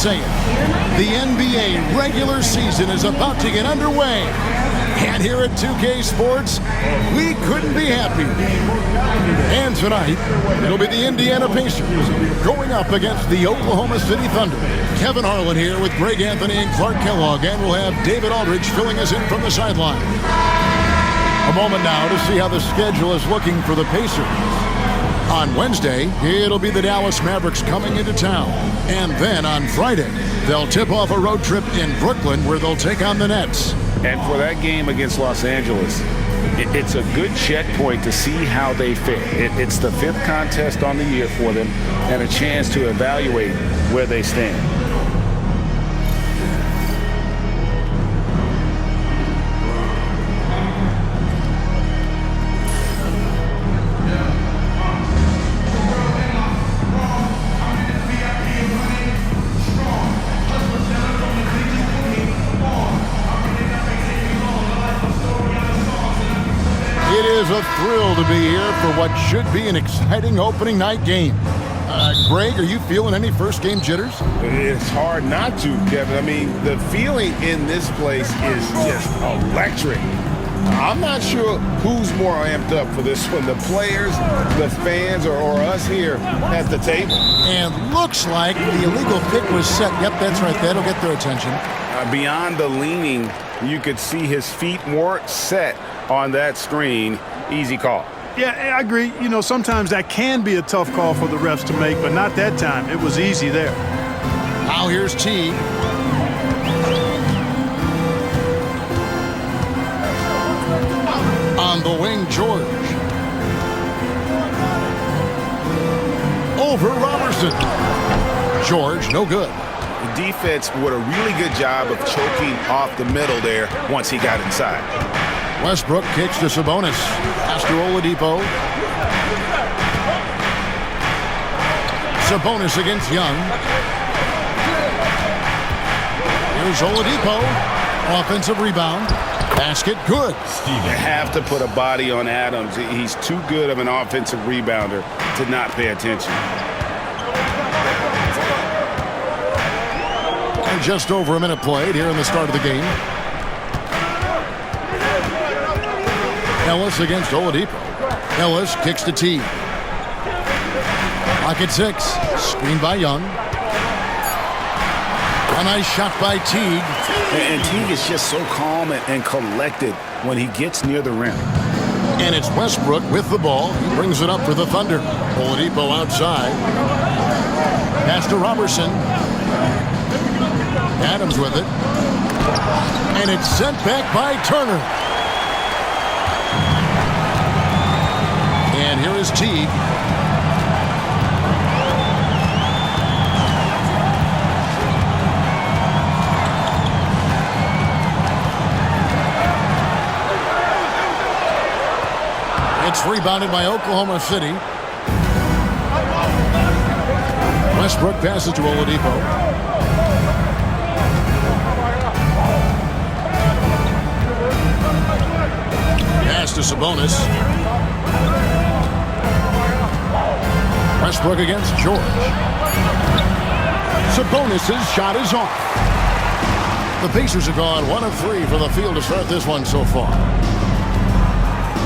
say it. The NBA regular season is about to get underway. And here at 2K Sports, we couldn't be happier. And tonight, it'll be the Indiana Pacers going up against the Oklahoma City Thunder. Kevin Harlan here with Greg Anthony and Clark Kellogg, and we'll have David Aldridge filling us in from the sideline. A moment now to see how the schedule is looking for the Pacers. On Wednesday, it'll be the Dallas Mavericks coming into town. And then on Friday, they'll tip off a road trip in Brooklyn where they'll take on the Nets. And for that game against Los Angeles, it's a good checkpoint to see how they fare. It's the 5th contest on the year for them and a chance to evaluate where they stand. It is a thrill to be here for what should be an exciting opening night game. Greg, are you feeling any first game jitters? It's hard not to, Kevin. I mean, the feeling in this place is just electric. I'm not sure who's more amped up for this one, the players, the fans, or us here at the table. And looks like the illegal pick was set. Yep, that's right. That'll get their attention. Beyond the leaning, you could see his feet more set on that screen. Easy call. Yeah, I agree. You know, sometimes that can be a tough call for the refs to make, but not that time. It was easy there. Now here's Teague. On the wing, George. Over Robertson. George, no good. The defense did a really good job of choking off the middle there once he got inside. Westbrook kicks to Sabonis. Pass to Oladipo. Sabonis against Young. Here's Oladipo. Offensive rebound. Basket good. You have to put a body on Adams. He's too good of an offensive rebounder to not pay attention. And just over a minute played here in the start of the game. Ellis against Oladipo. Ellis kicks to Teague. Clock at 6. Screen by Young. A nice shot by Teague. And Teague is just so calm and collected when he gets near the rim. And it's Westbrook with the ball. He brings it up for the Thunder. Oladipo outside. Pass to Robertson. Adams with it. And it's sent back by Turner. And here is Teague. It's rebounded by Oklahoma City. Westbrook passes to Oladipo. Pass to Sabonis. Westbrook against George. Sabonis' shot is off. The Pacers have gone 1 of 3 for the field to start this one so far.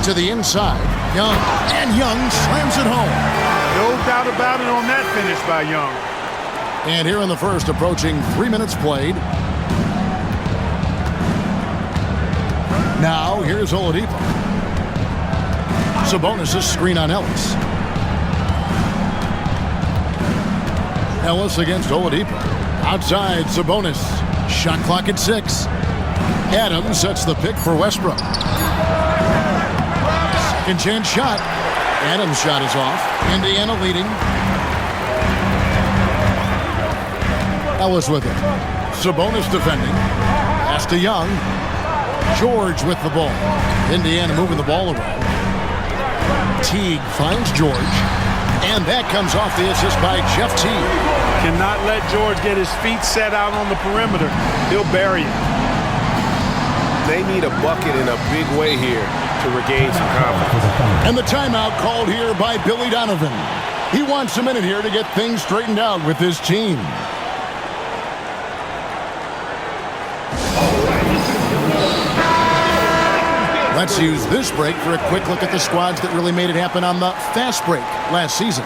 To the inside, Young, and Young slams it home. No doubt about it on that finish by Young. And here in the first, approaching 3 minutes played. Now, here's Oladipo. Sabonis' screen on Ellis. Ellis against Oladipo. Outside, Sabonis. Shot clock at 6. Adams sets the pick for Westbrook. Second chance shot. Adams' shot is off. Indiana leading. Ellis with it. Sabonis defending. Pass to Young. George with the ball. Indiana moving the ball around. Teague finds George. And that comes off the assist by Jeff Teague. Cannot let George get his feet set out on the perimeter. He'll bury it. They need a bucket in a big way here to regain some confidence. And the timeout called here by Billy Donovan. He wants a minute here to get things straightened out with his team. Let's use this break for a quick look at the squads that really made it happen on the fast break last season.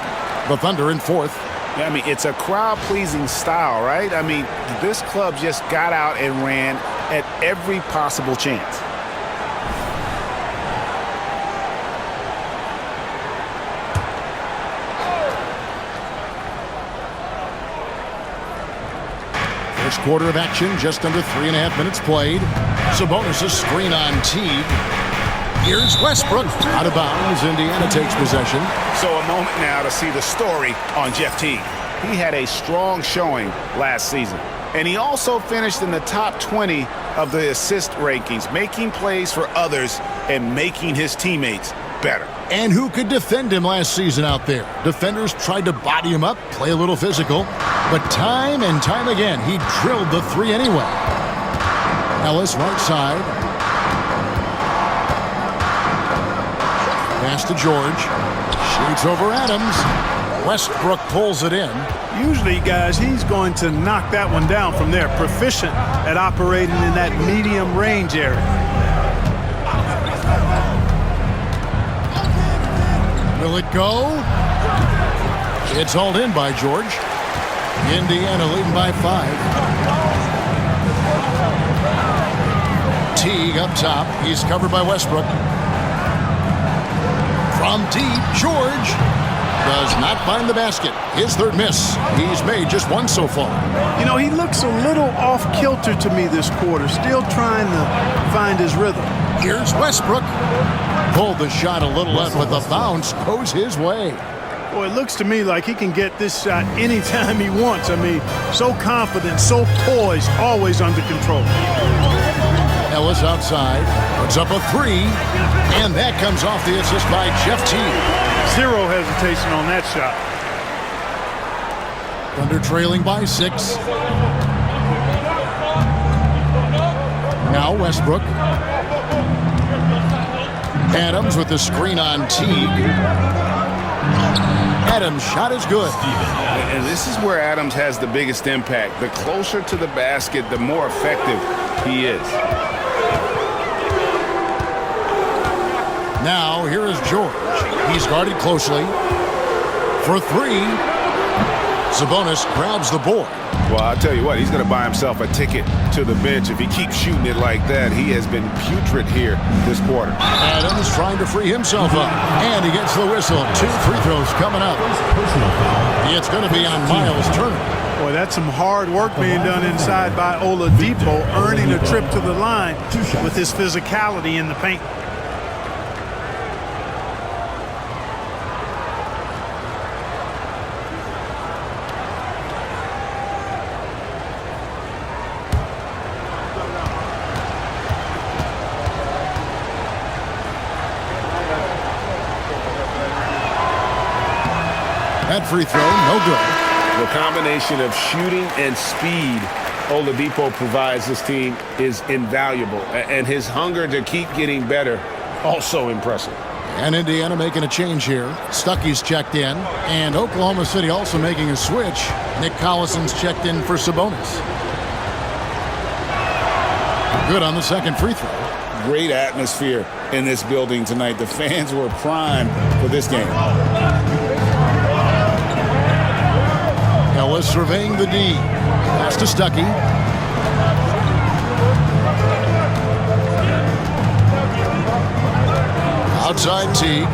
The Thunder in fourth. Yeah, I mean, it's a crowd-pleasing style, right? I mean, this club just got out and ran at every possible chance. First quarter of action, just under 3.5 minutes played. Sabonis' screen on Teague. Here's Westbrook. Out of bounds. Indiana takes possession. So a moment now to see the story on Jeff Teague. He had a strong showing last season. And he also finished in the top 20 of the assist rankings, making plays for others and making his teammates better. And who could defend him last season out there? Defenders tried to body him up, play a little physical, but time and time again, he drilled the three anyway. Ellis, right side. Pass to George. Shoots over Adams. Westbrook pulls it in. Usually, guys, he's going to knock that one down from there. Proficient at operating in that medium range area. Will it go? It's hauled in by George. Indiana leading by 5. Teague up top. He's covered by Westbrook. From deep, George does not find the basket. His third miss. He's made just one so far. You know, he looks a little off-kilter to me this quarter, still trying to find his rhythm. Here's Westbrook. Pulled the shot a little up, but the bounce goes his way. Boy, it looks to me like he can get this shot anytime he wants. I mean, so confident, so poised, always under control. Ellis outside, puts up a 3, and that comes off the assist by Jeff Teague. Zero hesitation on that shot. Thunder trailing by 6. Now Westbrook. Adams with the screen on Teague. Adams' shot is good. And this is where Adams has the biggest impact. The closer to the basket, the more effective he is. Now here is George. He's guarded closely. For 3. Sabonis grabs the board. Well, I'll tell you what, he's going to buy himself a ticket to the bench. If he keeps shooting it like that, he has been putrid here this quarter. Adams trying to free himself up. And he gets the whistle. 2 free throws coming up. It's going to be on Miles Turner. Boy, that's some hard work being done inside by Oladipo, earning a trip to the line with his physicality in the paint. That free throw, no good. The combination of shooting and speed Oladipo provides this team is invaluable. And his hunger to keep getting better, also impressive. And Indiana making a change here. Stuckey's checked in. And Oklahoma City also making a switch. Nick Collison's checked in for Sabonis. Good on the second free throw. Great atmosphere in this building tonight. The fans were primed for this game. Ellis surveying the D. Pass to Stuckey. Outside Teague.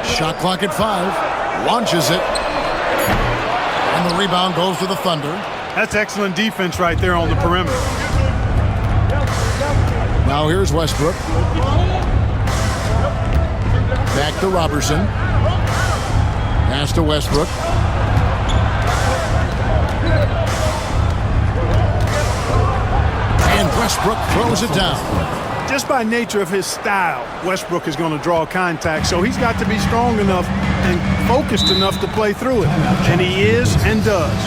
Shot clock at 5. Launches it. And the rebound goes to the Thunder. That's excellent defense right there on the perimeter. Now here's Westbrook. Back to Robertson. Pass to Westbrook. And Westbrook throws it down. Just by nature of his style, Westbrook is going to draw contact, so he's got to be strong enough and focused enough to play through it. And he is and does.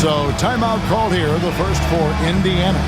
So timeout called here, the first for Indiana.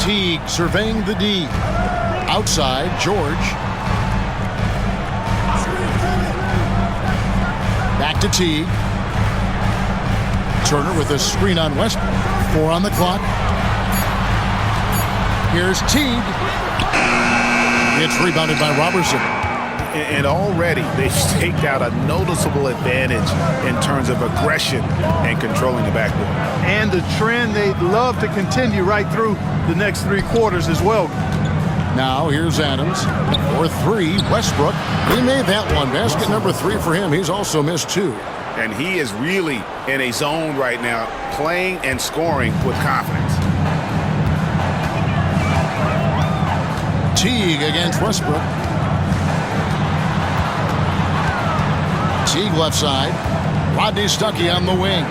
Teague surveying the D. Outside, George. Back to Teague. Turner with a screen on Westbrook. 4 on the clock. Here's Teague. It's rebounded by Robertson. And already they've staked out a noticeable advantage in terms of aggression and controlling the backcourt. And the trend they'd love to continue right through the next 3 quarters as well. Now here's Adams for 3. Westbrook. He made that one. Basket number 3 for him. He's also missed 2. And he is really in a zone right now, playing and scoring with confidence. Teague against Westbrook. Teague left side. Rodney Stuckey on the wing.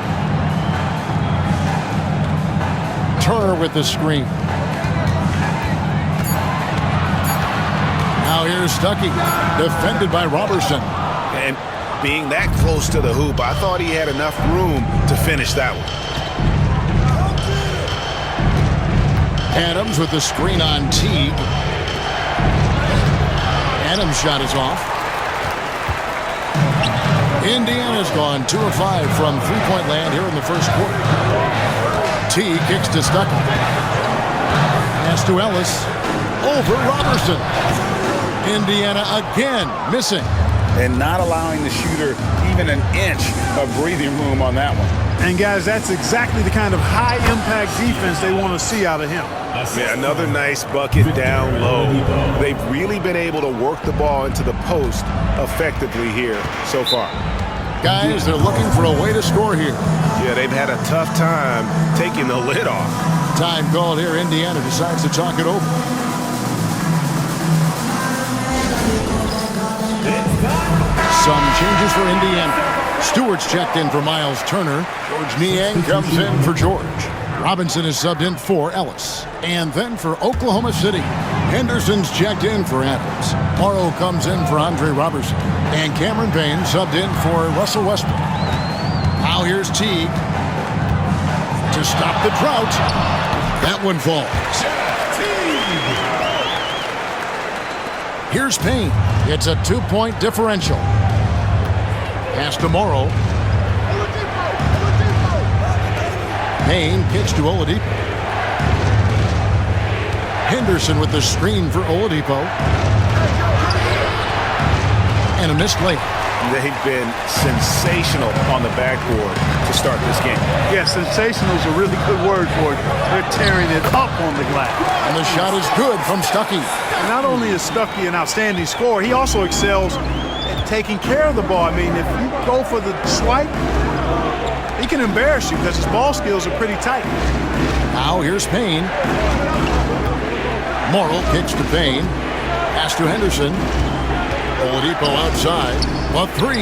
Turner with the screen. Now here's Stuckey, defended by Robertson. And being that close to the hoop, I thought he had enough room to finish that one. Adams with the screen on Teague. Adams' shot is off. Indiana's gone 2 of 5 from three-point land here in the first quarter. Teague kicks to Stuckey. Pass to Ellis. Over Robertson. Indiana again missing. And not allowing the shooter even an inch of breathing room on that one. And guys, that's exactly the kind of high-impact defense they want to see out of him. Yeah, another nice bucket down low. They've really been able to work the ball into the post effectively here so far. Guys, they're looking for a way to score here. Yeah, they've had a tough time taking the lid off. Time called here. Indiana decides to talk it over. Some changes for Indiana. Stewart's checked in for Miles Turner. George Niang comes in for George. Robinson is subbed in for Ellis. And then for Oklahoma City, Henderson's checked in for Adams. Morrow comes in for Andre Robertson. And Cameron Payne subbed in for Russell Westbrook. Now here's Teague to stop the drought. That one falls. Here's Payne. It's a 2-point differential. Pass to Morrow. Payne kicks to Oladipo. Henderson with the screen for Oladipo. And a missed layup. They've been sensational on the backboard to start this game. Yeah, sensational is a really good word for it. They're tearing it up on the glass. And the shot is good from Stuckey. And not only is Stuckey an outstanding scorer, he also excels at taking care of the ball. I mean, if you go for the swipe, he can embarrass you because his ball skills are pretty tight. Now here's Payne. Morrow kicks to Payne. Pass to Henderson. Oladipo outside. A 3.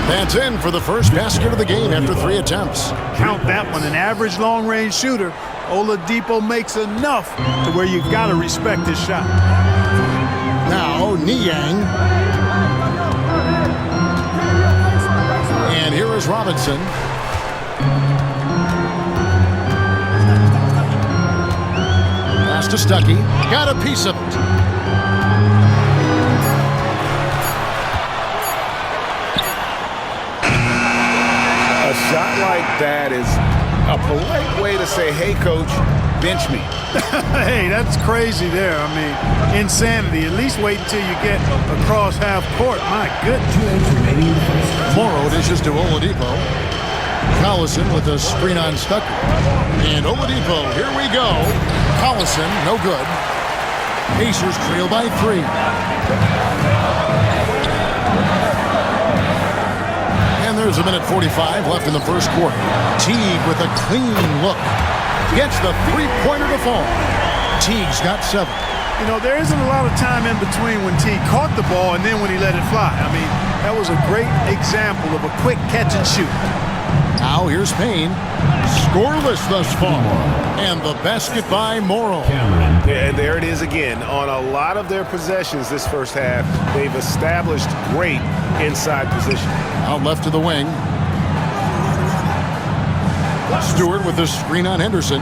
That's in for the first basket of the game after 3 attempts. Count that one. An average long-range shooter. Oladipo makes enough to where you've got to respect his shot. Now Niang. And here is Robinson. Pass to Stuckey. Got a piece of it. A shot like that is a polite way to say, hey, coach, bench me. Hey, that's crazy there. I mean, insanity. At least wait until you get across half court. My goodness. Morrow dishes to Oladipo. Collison with a screen on Stuckey. And Oladipo, here we go. Collison, no good. Pacers trail by 3. And there's a minute 45 left in the first quarter. Teague with a clean look. Gets the three-pointer to fall. Teague's got 7. You know, there isn't a lot of time in between when Teague caught the ball and then when he let it fly. I mean, that was a great example of a quick catch and shoot. Now here's Payne. Scoreless thus far. And the basket by Morrow. And there it is again. On a lot of their possessions this first half, they've established great inside position. Out left to the wing. Stewart with the screen on Henderson.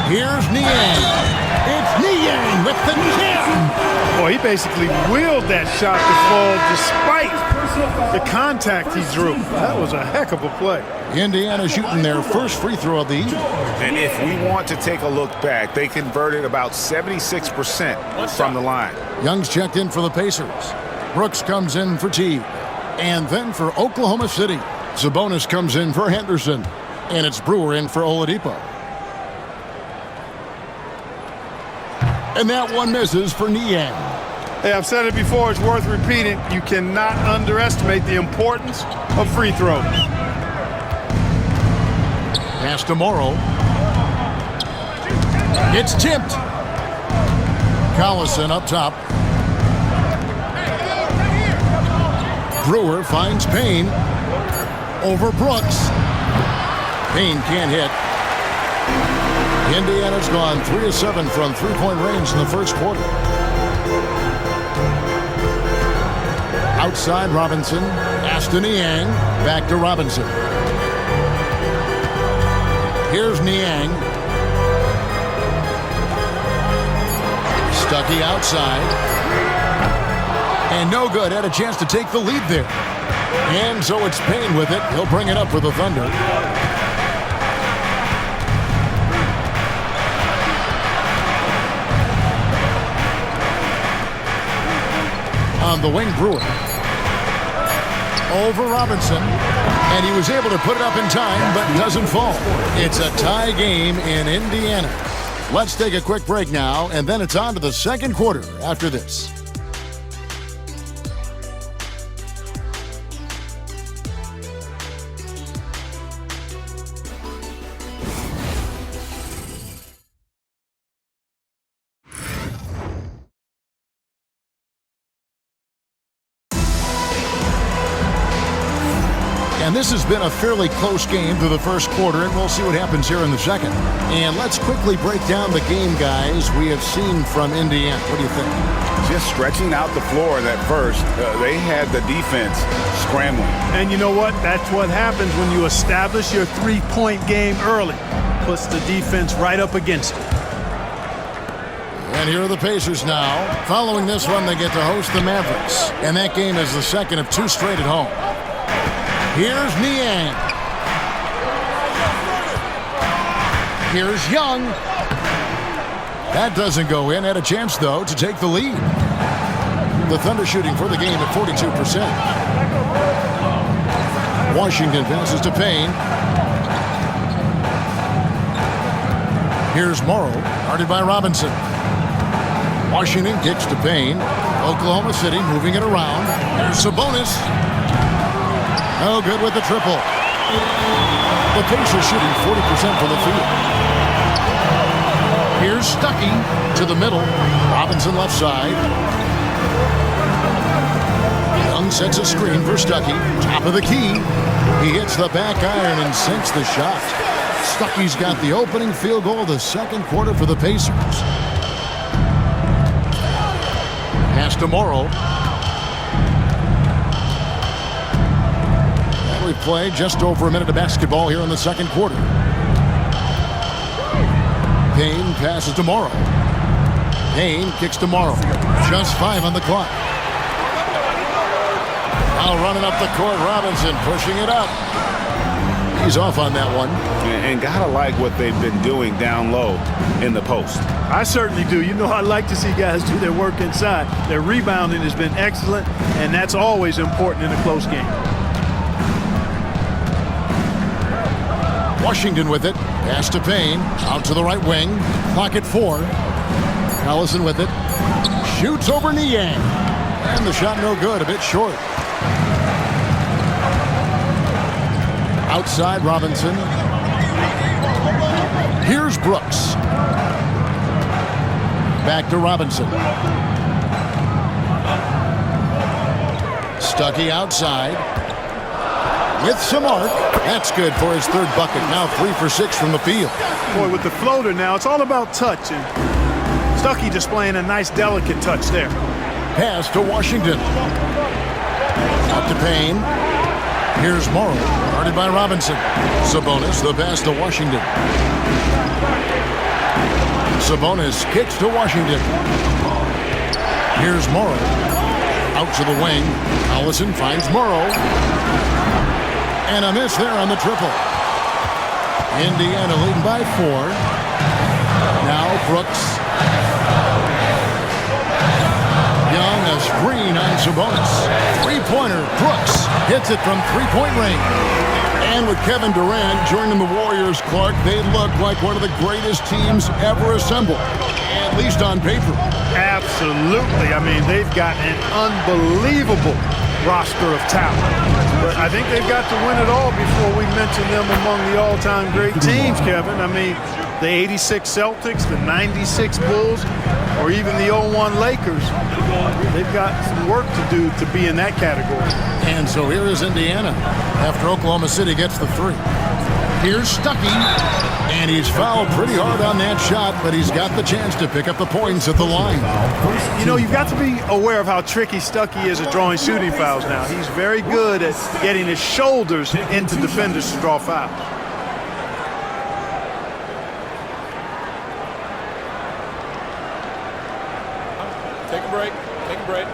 Here's Niang. It's Niang with the jam. Boy, he basically willed that shot to fall despite the contact he drew. That was a heck of a play. Indiana shooting their first free throw of the evening. And if we want to take a look back, they converted about 76% from the line. Young's checked in for the Pacers. Brooks comes in for Teague. And then for Oklahoma City, Sabonis comes in for Henderson. And it's Brewer in for Oladipo. And that one misses for Niang. Hey, I've said it before, it's worth repeating. You cannot underestimate the importance of free throws. Pass to Morrow. It's tipped. Collison up top. Brewer finds Payne. Over Brooks. Payne can't hit. Indiana's gone 3 of 7 from three-point range in the first quarter. Outside Robinson. Pass to Niang. Back to Robinson. Here's Niang. Stuckey outside. And no good. Had a chance to take the lead there. And so it's Payne with it. He'll bring it up for the Thunder. On the wing, Brewer. Over Robinson. And he was able to put it up in time, but doesn't fall. It's a tie game in Indiana. Let's take a quick break now, and then it's on to the second quarter after this. And this has been a fairly close game through the first quarter, and we'll see what happens here in the second. And let's quickly break down the game, guys, we have seen from Indiana. What do you think? Just stretching out the floor at first. They had the defense scrambling. And you know what? That's what happens when you establish your three-point game early. Puts the defense right up against it. And here are the Pacers now. Following this one, they get to host the Mavericks. And that game is the second of 2 straight at home. Here's Niang. Here's Young. That doesn't go in. Had a chance, though, to take the lead. The Thunder shooting for the game at 42%. Washington passes to Payne. Here's Morrow, guarded by Robinson. Washington kicks to Payne. Oklahoma City moving it around. Here's Sabonis. No good with the triple. The Pacers shooting 40% from the field. Here's Stuckey to the middle. Robinson left side. Young sets a screen for Stuckey. Top of the key. He hits the back iron and sinks the shot. Stuckey's got the opening field goal of the second quarter for the Pacers. Pass to Morrow. We've played just over a minute of basketball here in the second quarter. Payne passes to Morrow. Payne kicks to Morrow. Just 5 on the clock. Now running up the court, Robinson pushing it up. He's off on that one. And gotta like what they've been doing down low in the post. I certainly do. You know, I like to see guys do their work inside. Their rebounding has been excellent, and that's always important in a close game. Washington with it. Pass to Payne. Out to the right wing. Clock at 4. Collison with it. Shoots over Niang. And the shot no good. A bit short. Outside Robinson. Here's Brooks. Back to Robinson. Stuckey outside. With some arc. That's good for his third bucket. Now 3 for 6 from the field. Boy, with the floater now, it's all about touch. And Stuckey displaying a nice, delicate touch there. Pass to Washington. Up to Payne. Here's Morrow, guarded by Robinson. Sabonis, the pass to Washington. Sabonis kicks to Washington. Here's Morrow. Out to the wing. Collison finds Morrow. And a miss there on the triple. Indiana leading by 4. Now Brooks. Young, a screen on Sabonis. Three-pointer. Brooks hits it from three-point range. And with Kevin Durant joining the Warriors, Clark, they look like one of the greatest teams ever assembled, at least on paper. Absolutely. I mean, they've got an unbelievable roster of talent. But I think they've got to win it all before we mention them among the all-time great teams, Kevin. I mean, the 86 Celtics, the 96 Bulls, or even the 01 Lakers. They've got some work to do to be in that category. And so here is Indiana after Oklahoma City gets the 3. Here's Stuckey, and he's fouled pretty hard on that shot, but he's got the chance to pick up the points at the line. You know, you've got to be aware of how tricky Stuckey is at drawing shooting fouls now. He's very good at getting his shoulders into defenders to draw fouls. Take a break. Take a break.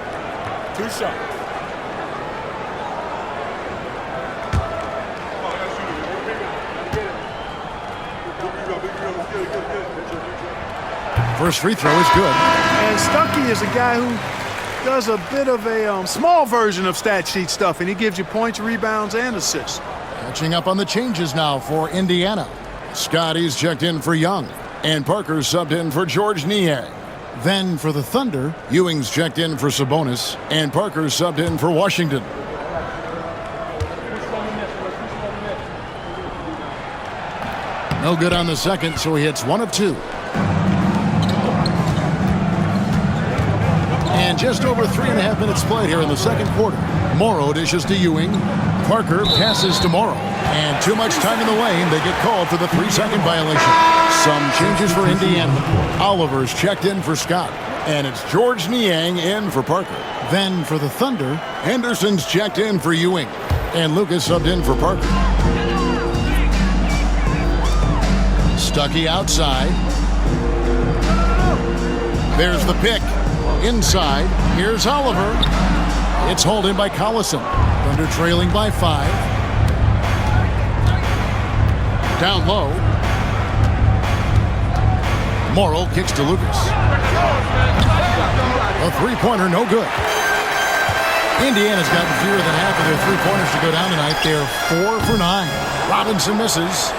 2 shots. First free throw is good. And Stuckey is a guy who does a bit of a small version of stat sheet stuff, and he gives you points, rebounds, and assists. Catching up on the changes now for Indiana. Scotty's checked in for Young, and Parker's subbed in for George Niang. Then for the Thunder, Ewing's checked in for Sabonis, and Parker's subbed in for Washington. No good on the second, so he hits 1 of 2. And just over 3.5 minutes played here in the second quarter. Morrow dishes to Ewing. Parker passes to Morrow. And too much time in the lane. They get called for the 3-second violation. Some changes for Indiana. Oliver's checked in for Scott. And it's George Niang in for Parker. Then for the Thunder, Henderson's checked in for Ewing. And Lucas subbed in for Parker. Stuckey outside. There's the pick. Inside, here's Oliver. It's holding by Collison. Thunder trailing by 5. Down low. Morrow kicks to Lucas. A three-pointer, no good. Indiana's gotten fewer than half of their three-pointers to go down tonight. They're 4 for 9. Robinson misses.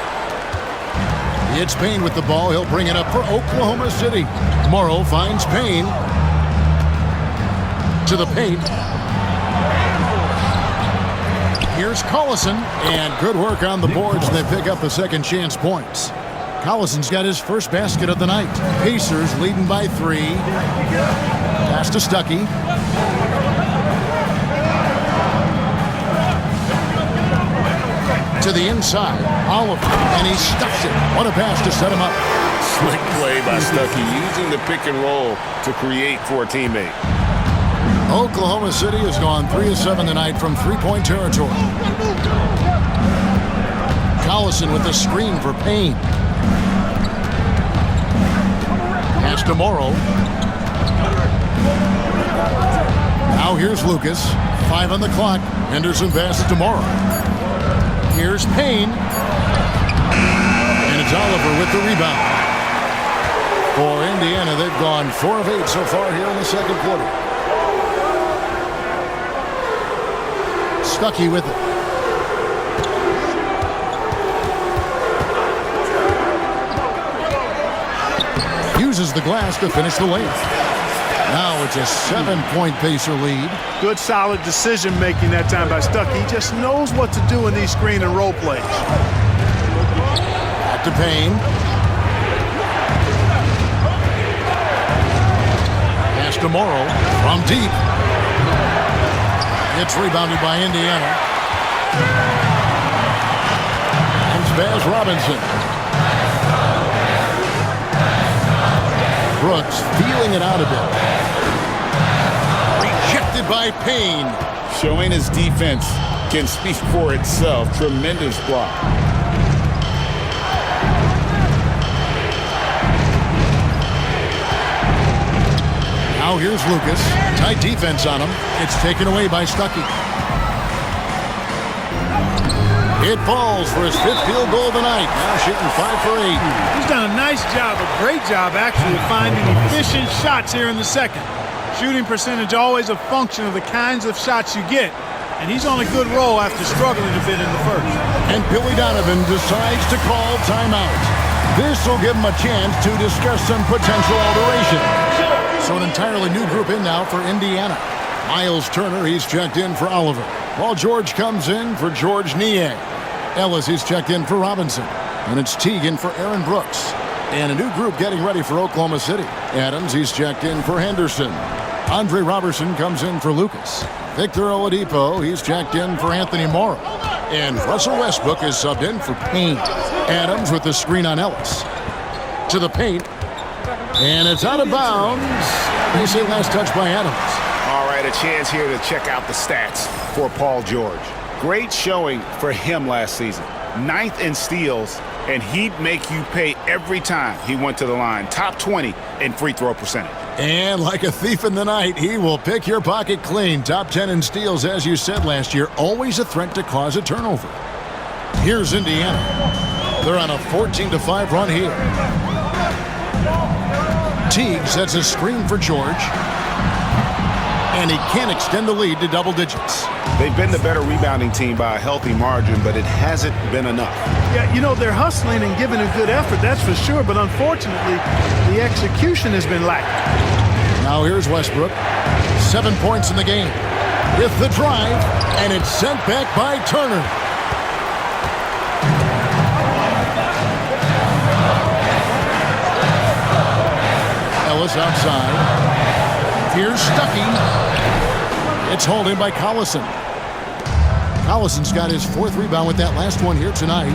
It's Payne with the ball. He'll bring it up for Oklahoma City. Morrow finds Payne. To the paint. Here's Collison, and good work on the boards, and they pick up the second chance points. Collison's got his first basket of the night. Pacers leading by 3. Pass to Stuckey. To the inside, Oliver, and he stuffs it. What a pass to set him up. Slick play by Stuckey, using the pick and roll to create for a teammate. Oklahoma City has gone 3 of 7 tonight from three-point territory. Collison with the screen for Payne. Pass to Morrow. Now here's Lucas. 5 on the clock. Henderson passes to Morrow. Here's Payne. And it's Oliver with the rebound. For Indiana, they've gone 4 of 8 so far here in the second quarter. Stuckey with it. Uses the glass to finish the layup. Now it's a 7-point Pacer lead. Good, solid decision-making that time by Stuckey. He just knows what to do in these screen and roll plays. Back to Payne. Pass to Morrow from deep. It's rebounded by Indiana. And Spaz Robinson. Brooks feeling it out a bit. Rejected by Payne. Showing his defense can speak for itself. Tremendous block. Now here's Lucas. Tight defense on him. It's taken away by Stuckey. It falls for his 5th field goal of the night. Now shooting 5 for 8. He's done a nice job, a great job actually, of finding efficient shots here in the second. Shooting percentage always a function of the kinds of shots you get. And he's on a good roll after struggling a bit in the first. And Billy Donovan decides to call timeout. This will give him a chance to discuss some potential alteration. So an entirely new group in now for Indiana. Miles Turner, he's checked in for Oliver. While George comes in for George Niang. Ellis, he's checked in for Robinson. And it's Teagan for Aaron Brooks. And a new group getting ready for Oklahoma City. Adams, he's checked in for Henderson. Andre Robertson comes in for Lucas. Victor Oladipo, he's checked in for Anthony Morrow. And Russell Westbrook is subbed in for Payne. Adams with the screen on Ellis. To the paint. And it's out of bounds. They say last touch by Adams. All right, a chance here to check out the stats for Paul George. Great showing for him last season. 9th in steals, and he'd make you pay every time he went to the line. Top 20 in free throw percentage. And like a thief in the night, he will pick your pocket clean. Top 10 in steals, as you said last year, always a threat to cause a turnover. Here's Indiana. They're on a 14-5 run here. Teague sets a screen for George. And he can't extend the lead to double digits. They've been the better rebounding team by a healthy margin, but it hasn't been enough. Yeah, you know, they're hustling and giving a good effort, that's for sure, but unfortunately, the execution has been lacking. Now here's Westbrook. 7 points in the game. With the drive, and it's sent back by Turner. Ellis outside. Here's Stuckey. It's holding by Collison. Collison's got his 4th rebound with that last one here tonight.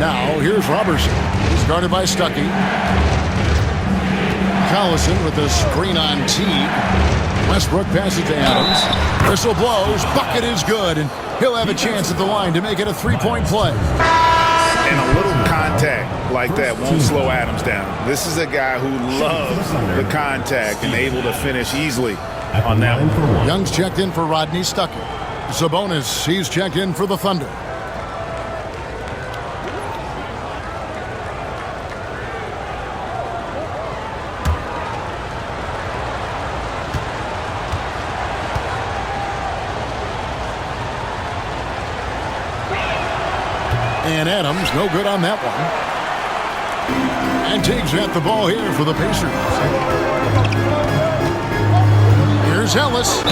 Now, here's Robertson. He's guarded by Stuckey. Collison with the screen on Teague. Westbrook passes to Adams. Whistle blows. Bucket is good, and he'll have a chance at the line to make it a 3-point play. And a little contact like that won't slow Adams down. This is a guy who loves the contact and able to finish easily on that one. Young's checked in for Rodney Stuckey. Sabonis, he's checked in for the Thunder. And Adams, no good on that one. And Teague's got the ball here for the Pacers. Here's Ellis.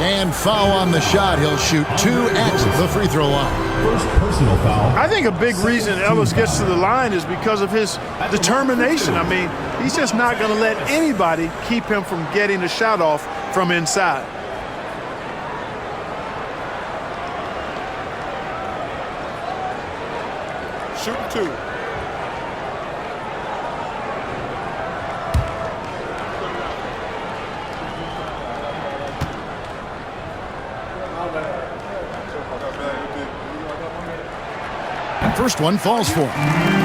And foul on the shot. He'll shoot 2 at the free throw line. First personal foul. I think a big reason Ellis gets to the line is because of his determination. I mean, he's just not going to let anybody keep him from getting a shot off from inside. Shooting 2. First one falls for him.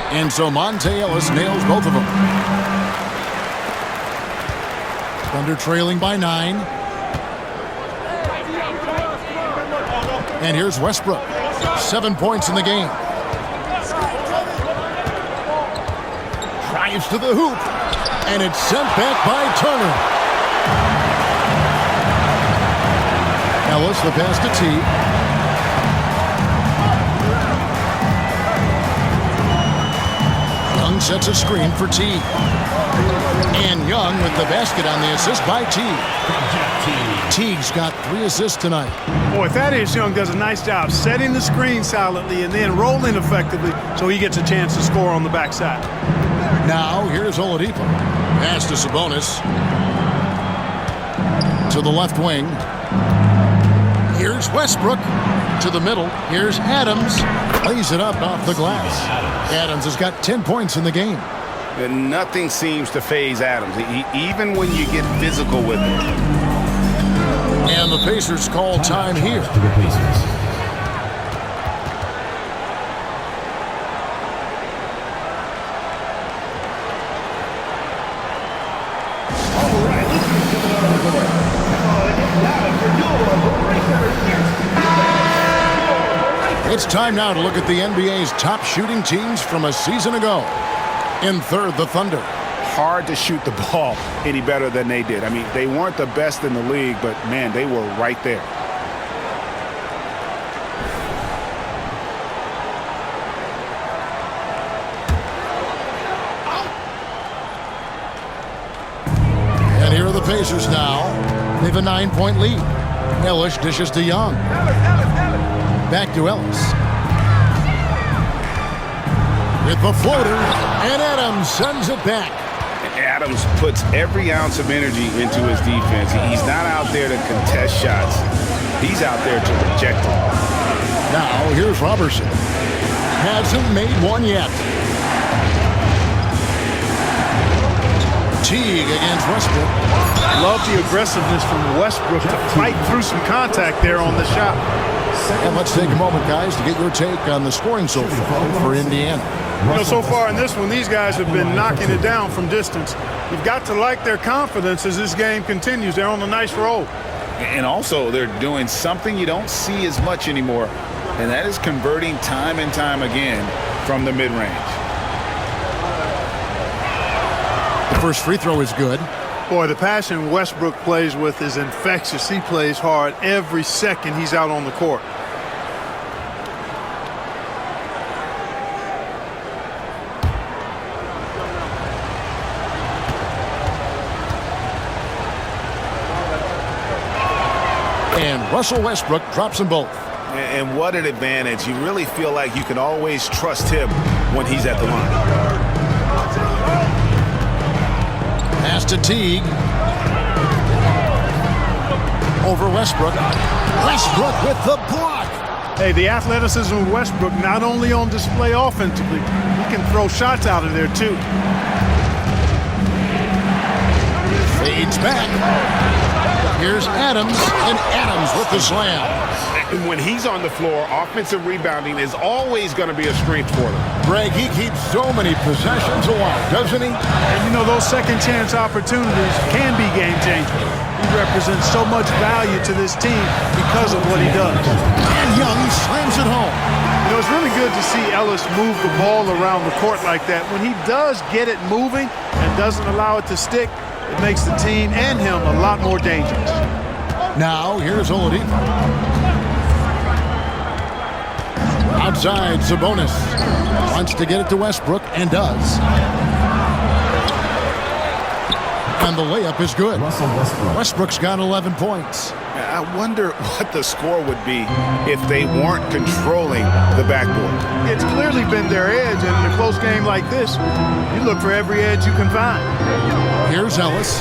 And so Monte Ellis nails both of them. Thunder trailing by 9. And here's Westbrook. 7 points in the game. Drives to the hoop. And it's sent back by Turner. Ellis, the pass to T. Young sets a screen for T. And Young with the basket on the assist by T. Teague's got 3 assists tonight. Boy, Thaddeus Young does a nice job setting the screen solidly and then rolling effectively so he gets a chance to score on the backside. Now, here's Oladipo. Pass to Sabonis. to the left wing. Here's Westbrook to the middle. Here's Adams. Lays it up off the glass. Adams has got 10 points in the game. And nothing seems to faze Adams, even when you get physical with him. And the Pacers call time here. It's time now to look at the NBA's top shooting teams from a season ago. In third, the Thunder. Hard to shoot the ball any better than they did. I mean, they weren't the best in the league, but, man, they were right there. And here are the Pacers now. They have a 9-point lead. Ellis dishes to Young. Back to Ellis. With the floater, and Adams sends it back. Adams puts every ounce of energy into his defense. He's not out there to contest shots. He's out there to reject them. Now, here's Robertson. Hasn't made one yet. Teague against Westbrook. Love the aggressiveness from Westbrook to fight through some contact there on the shot. And let's take a moment, guys, to get your take on the scoring so far for Indiana. You know, so far in this one, these guys have been knocking it down from distance. You've got to like their confidence as this game continues. They're on a nice roll. And also, they're doing something you don't see as much anymore, and that is converting time and time again from the mid-range. The first free throw is good. Boy, the passion Westbrook plays with is infectious. He plays hard every second he's out on the court. And Russell Westbrook drops them both. And what an advantage. You really feel like you can always trust him when he's at the line. Pass to Teague. Over Westbrook. Westbrook with the block. Hey, the athleticism of Westbrook not only on display offensively, he can throw shots out of there too. Fades back. Here's Adams, and Adams with the slam. And when he's on the floor, offensive rebounding is always going to be a strength for them. Greg, he keeps so many possessions alive, doesn't he? And you know, those second chance opportunities can be game changers. He represents so much value to this team because of what he does. And Young slams it home. You know, it's really good to see Ellis move the ball around the court like that. When he does get it moving and doesn't allow it to stick, it makes the team and him a lot more dangerous. Now, here's Oladipo. Outside, Sabonis wants to get it to Westbrook and does. And the layup is good. Westbrook's got 11 points. I wonder what the score would be if they weren't controlling the backboard. It's clearly been their edge, and in a close game like this, you look for every edge you can find. Here's Ellis.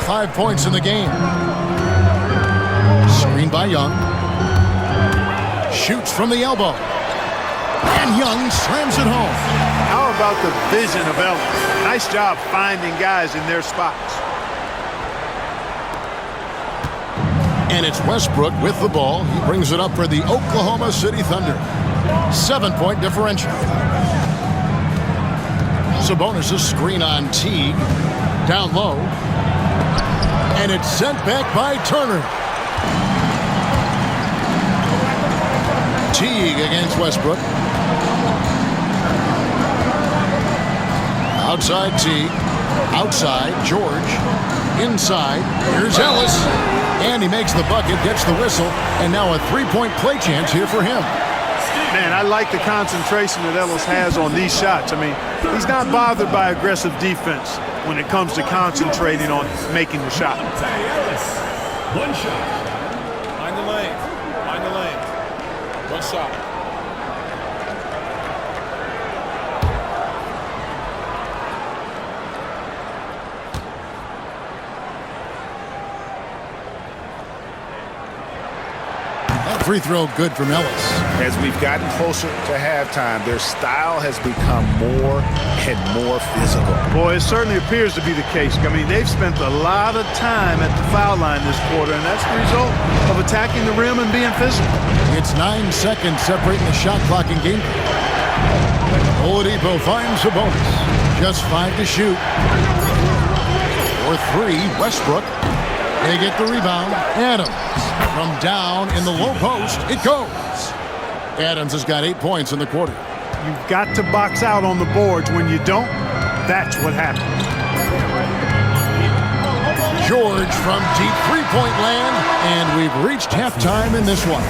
5 points in the game. Screen by Young. Shoots from the elbow. And Young slams it home. How about the vision of Ellis? Nice job finding guys in their spots. And it's Westbrook with the ball. He brings it up for the Oklahoma City Thunder. 7-point differential. Sabonis' screen on Teague. Down low. And it's sent back by Turner. Teague against Westbrook. Outside Teague. Outside George. Inside. Here's Ellis. And he makes the bucket, gets the whistle, and now a three-point play chance here for him. Man, I like the concentration that Ellis has on these shots. I mean, he's not bothered by aggressive defense when it comes to concentrating on making the shot. One shot. Find the lane. Find the lane. One shot. free throw good from Ellis. As we've gotten closer to halftime, their style has become more and more physical. Boy, it certainly appears to be the case. I mean, they've spent a lot of time at the foul line this quarter, and that's the result of attacking the rim and being physical. It's 9 seconds separating the shot clock and game. Oladipo finds a bonus. Just 5 to shoot. For 3, Westbrook. They get the rebound. Adams from down in the low post. It goes. Adams has got 8 points in the quarter. You've got to box out on the boards. When you don't, that's what happens. George from deep three-point land, and we've reached halftime in this one.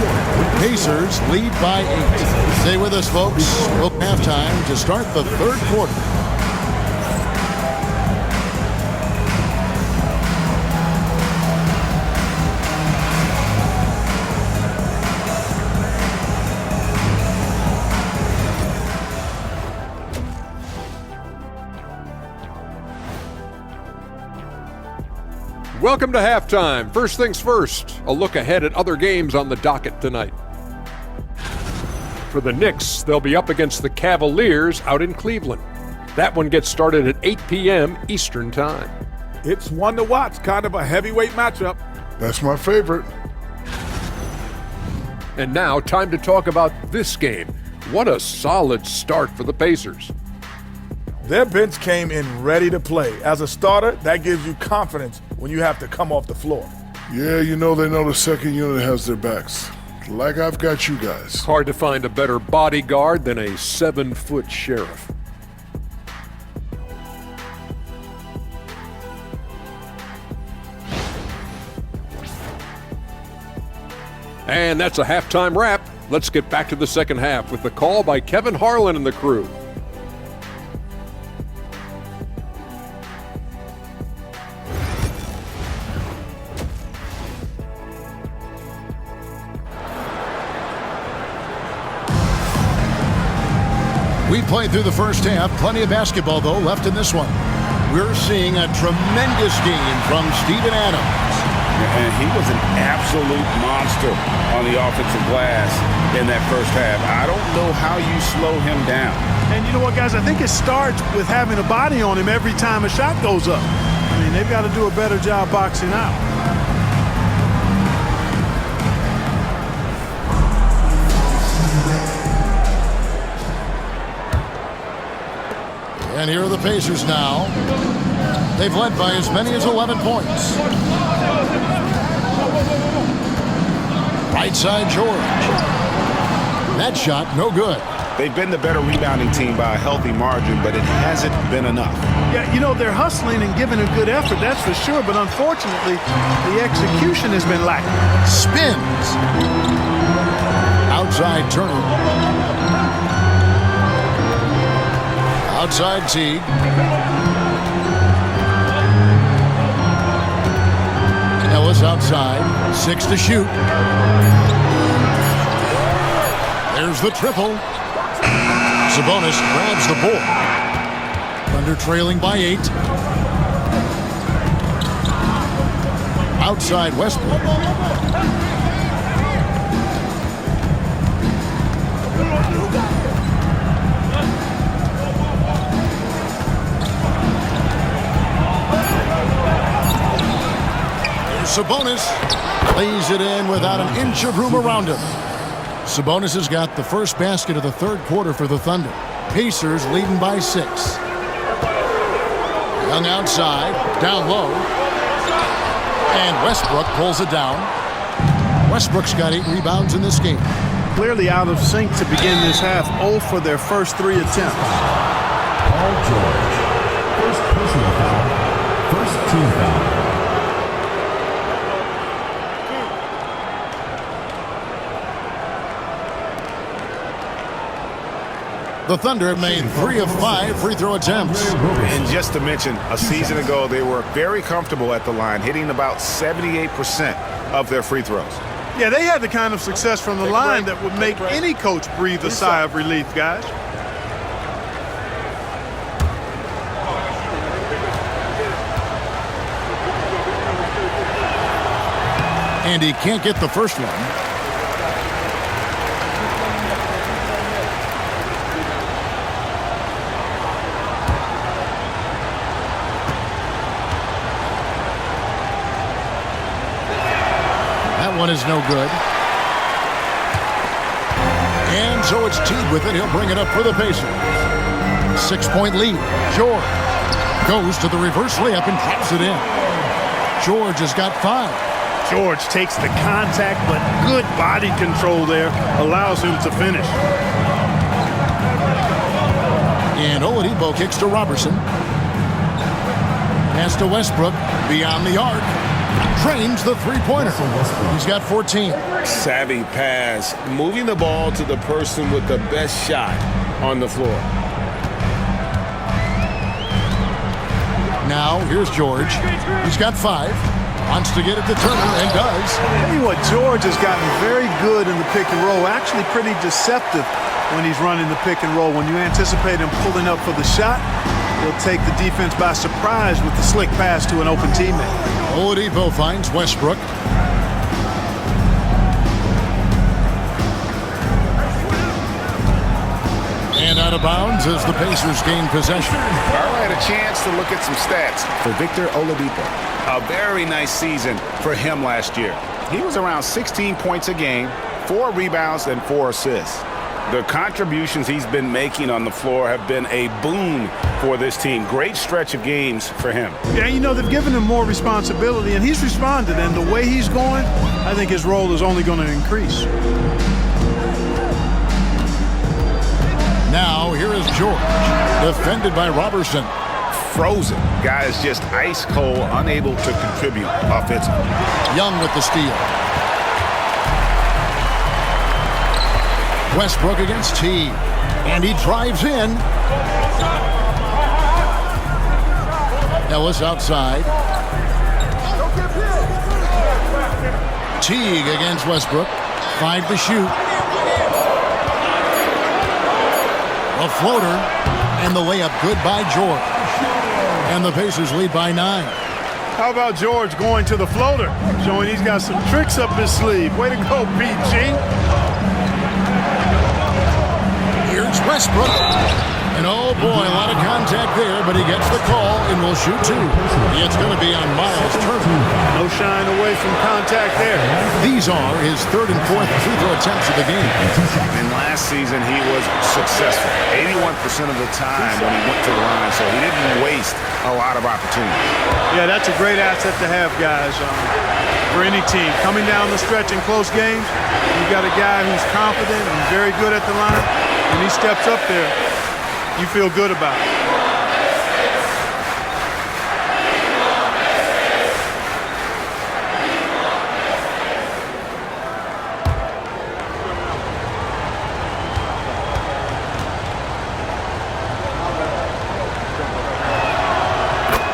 Pacers lead by 8. Stay with us, folks. We'll have halftime to start the third quarter. Welcome to halftime. First things first, a look ahead at other games on the docket tonight. For the Knicks, they'll be up against the Cavaliers out in Cleveland. That one gets started at 8 p.m. Eastern Time. It's one to watch, kind of a heavyweight matchup. That's my favorite. And now, time to talk about this game. What a solid start for the Pacers. Their bench came in ready to play. As a starter, that gives you confidence when you have to come off the floor. Yeah, they know the second unit has their backs. Like I've got you guys. Hard to find a better bodyguard than a 7-foot sheriff. And that's a halftime wrap. Let's get back to the second half with the call by Kevin Harlan and the crew. We played through the first half. Plenty of basketball, though, left in this one. We're seeing a tremendous game from Steven Adams. And he was an absolute monster on the offensive glass in that first half. I don't know how you slow him down. And you know what, guys? I think it starts with having a body on him every time a shot goes up. I mean, they've got to do a better job boxing out. And here are the Pacers now. They've led by as many as 11 points. Right side, George. That shot, no good. They've been the better rebounding team by a healthy margin, but it hasn't been enough. Yeah, you know, they're hustling and giving a good effort, that's for sure, but unfortunately, the execution has been lacking. Spins. Outside Turner. Outside Teague. Ellis outside. 6 to shoot. There's the triple. Sabonis grabs the board. Thunder trailing by 8. Outside Westbrook. Sabonis lays it in without an inch of room around him. Sabonis has got the first basket of the third quarter for the Thunder. Pacers leading by 6. Young outside, down low. And Westbrook pulls it down. Westbrook's got 8 rebounds in this game. Clearly out of sync to begin this half. 0 for their first 3 attempts. Paul George. First personal foul. First team foul. The Thunder made 3 of 5 free throw attempts. And just to mention, a season ago, they were very comfortable at the line, hitting about 78% of their free throws. Yeah, they had the kind of success from the line that would make any coach breathe a sigh of relief, guys. And he can't get the first one. one is no good. And so it's Teague with it. He'll bring it up for the Pacers. 6-point lead. George goes to the reverse layup and drops it in. George has got 5. George takes the contact, but good body control there allows him to finish. And Oladipo kicks to Robertson. Pass to Westbrook. Beyond the arc. Drains the three-pointer. He's got 14. Savvy pass, moving the ball to the person with the best shot on the floor. Now, here's George. He's got 5. Wants to get it to Turner, and does. Tell you what, George has gotten very good in the pick and roll. Actually pretty deceptive when he's running the pick and roll. When you anticipate him pulling up for the shot, he'll take the defense by surprise with the slick pass to an open teammate. Oladipo finds Westbrook. And out of bounds as the Pacers gain possession. I had a chance to look at some stats for Victor Oladipo. A very nice season for him last year. He was around 16 points a game, 4 rebounds, and 4 assists. The contributions he's been making on the floor have been a boon for this team. Great stretch of games for him. Yeah, you know, they've given him more responsibility, and he's responded. And the way he's going, I think his role is only going to increase. Now, here is George, defended by Robertson. Frozen. Guy is just ice cold, unable to contribute offensively. Young with the steal. Westbrook against Teague. And he drives in. Ellis outside. Teague against Westbrook. 5 to shoot. A floater. And the layup good by George. And the Pacers lead by 9. How about George going to the floater? Showing he's got some tricks up his sleeve. Way to go, PG. Here's Westbrook. And oh boy, a lot of contact there, but he gets the call and will shoot 2. It's going to be on Miles Turner. No shying away from contact there. These are his 3rd and 4th free throw attempts of the game. And last season he was successful 81% of the time when he went to the line, so he didn't waste a lot of opportunity. Yeah, that's a great asset to have, guys, for any team. Coming down the stretch in close games, you've got a guy who's confident and very good at the line. When he steps up there, you feel good about it.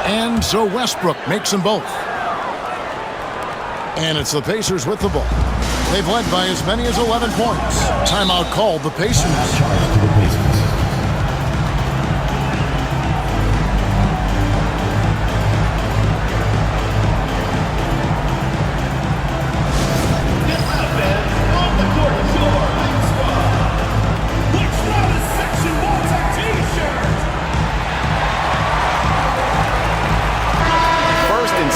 And so Westbrook makes them both. And it's the Pacers with the ball. They've led by as many as 11 points. Timeout called the Pacers. Charge to the Pacers.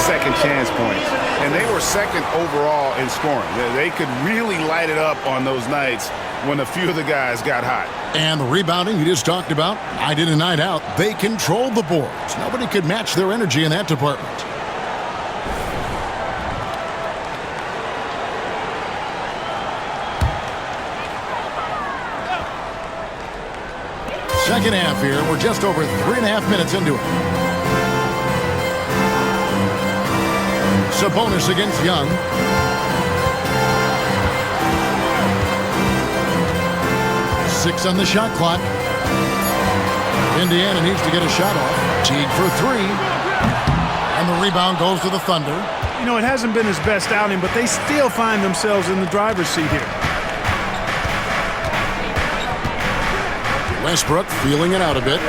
Second chance points, and they were 2nd overall in scoring. They could really light it up on those nights when a few of the guys got hot. And the rebounding you just talked about, night in and night out, they controlled the boards. Nobody could match their energy in that department. Second half here, we're just over 3.5 minutes into it. Sabonis against Young. Six on the shot clock. Indiana needs to get a shot off. Teague for 3. And the rebound goes to the Thunder. You know, it hasn't been his best outing, but they still find themselves in the driver's seat here. Westbrook feeling it out a bit.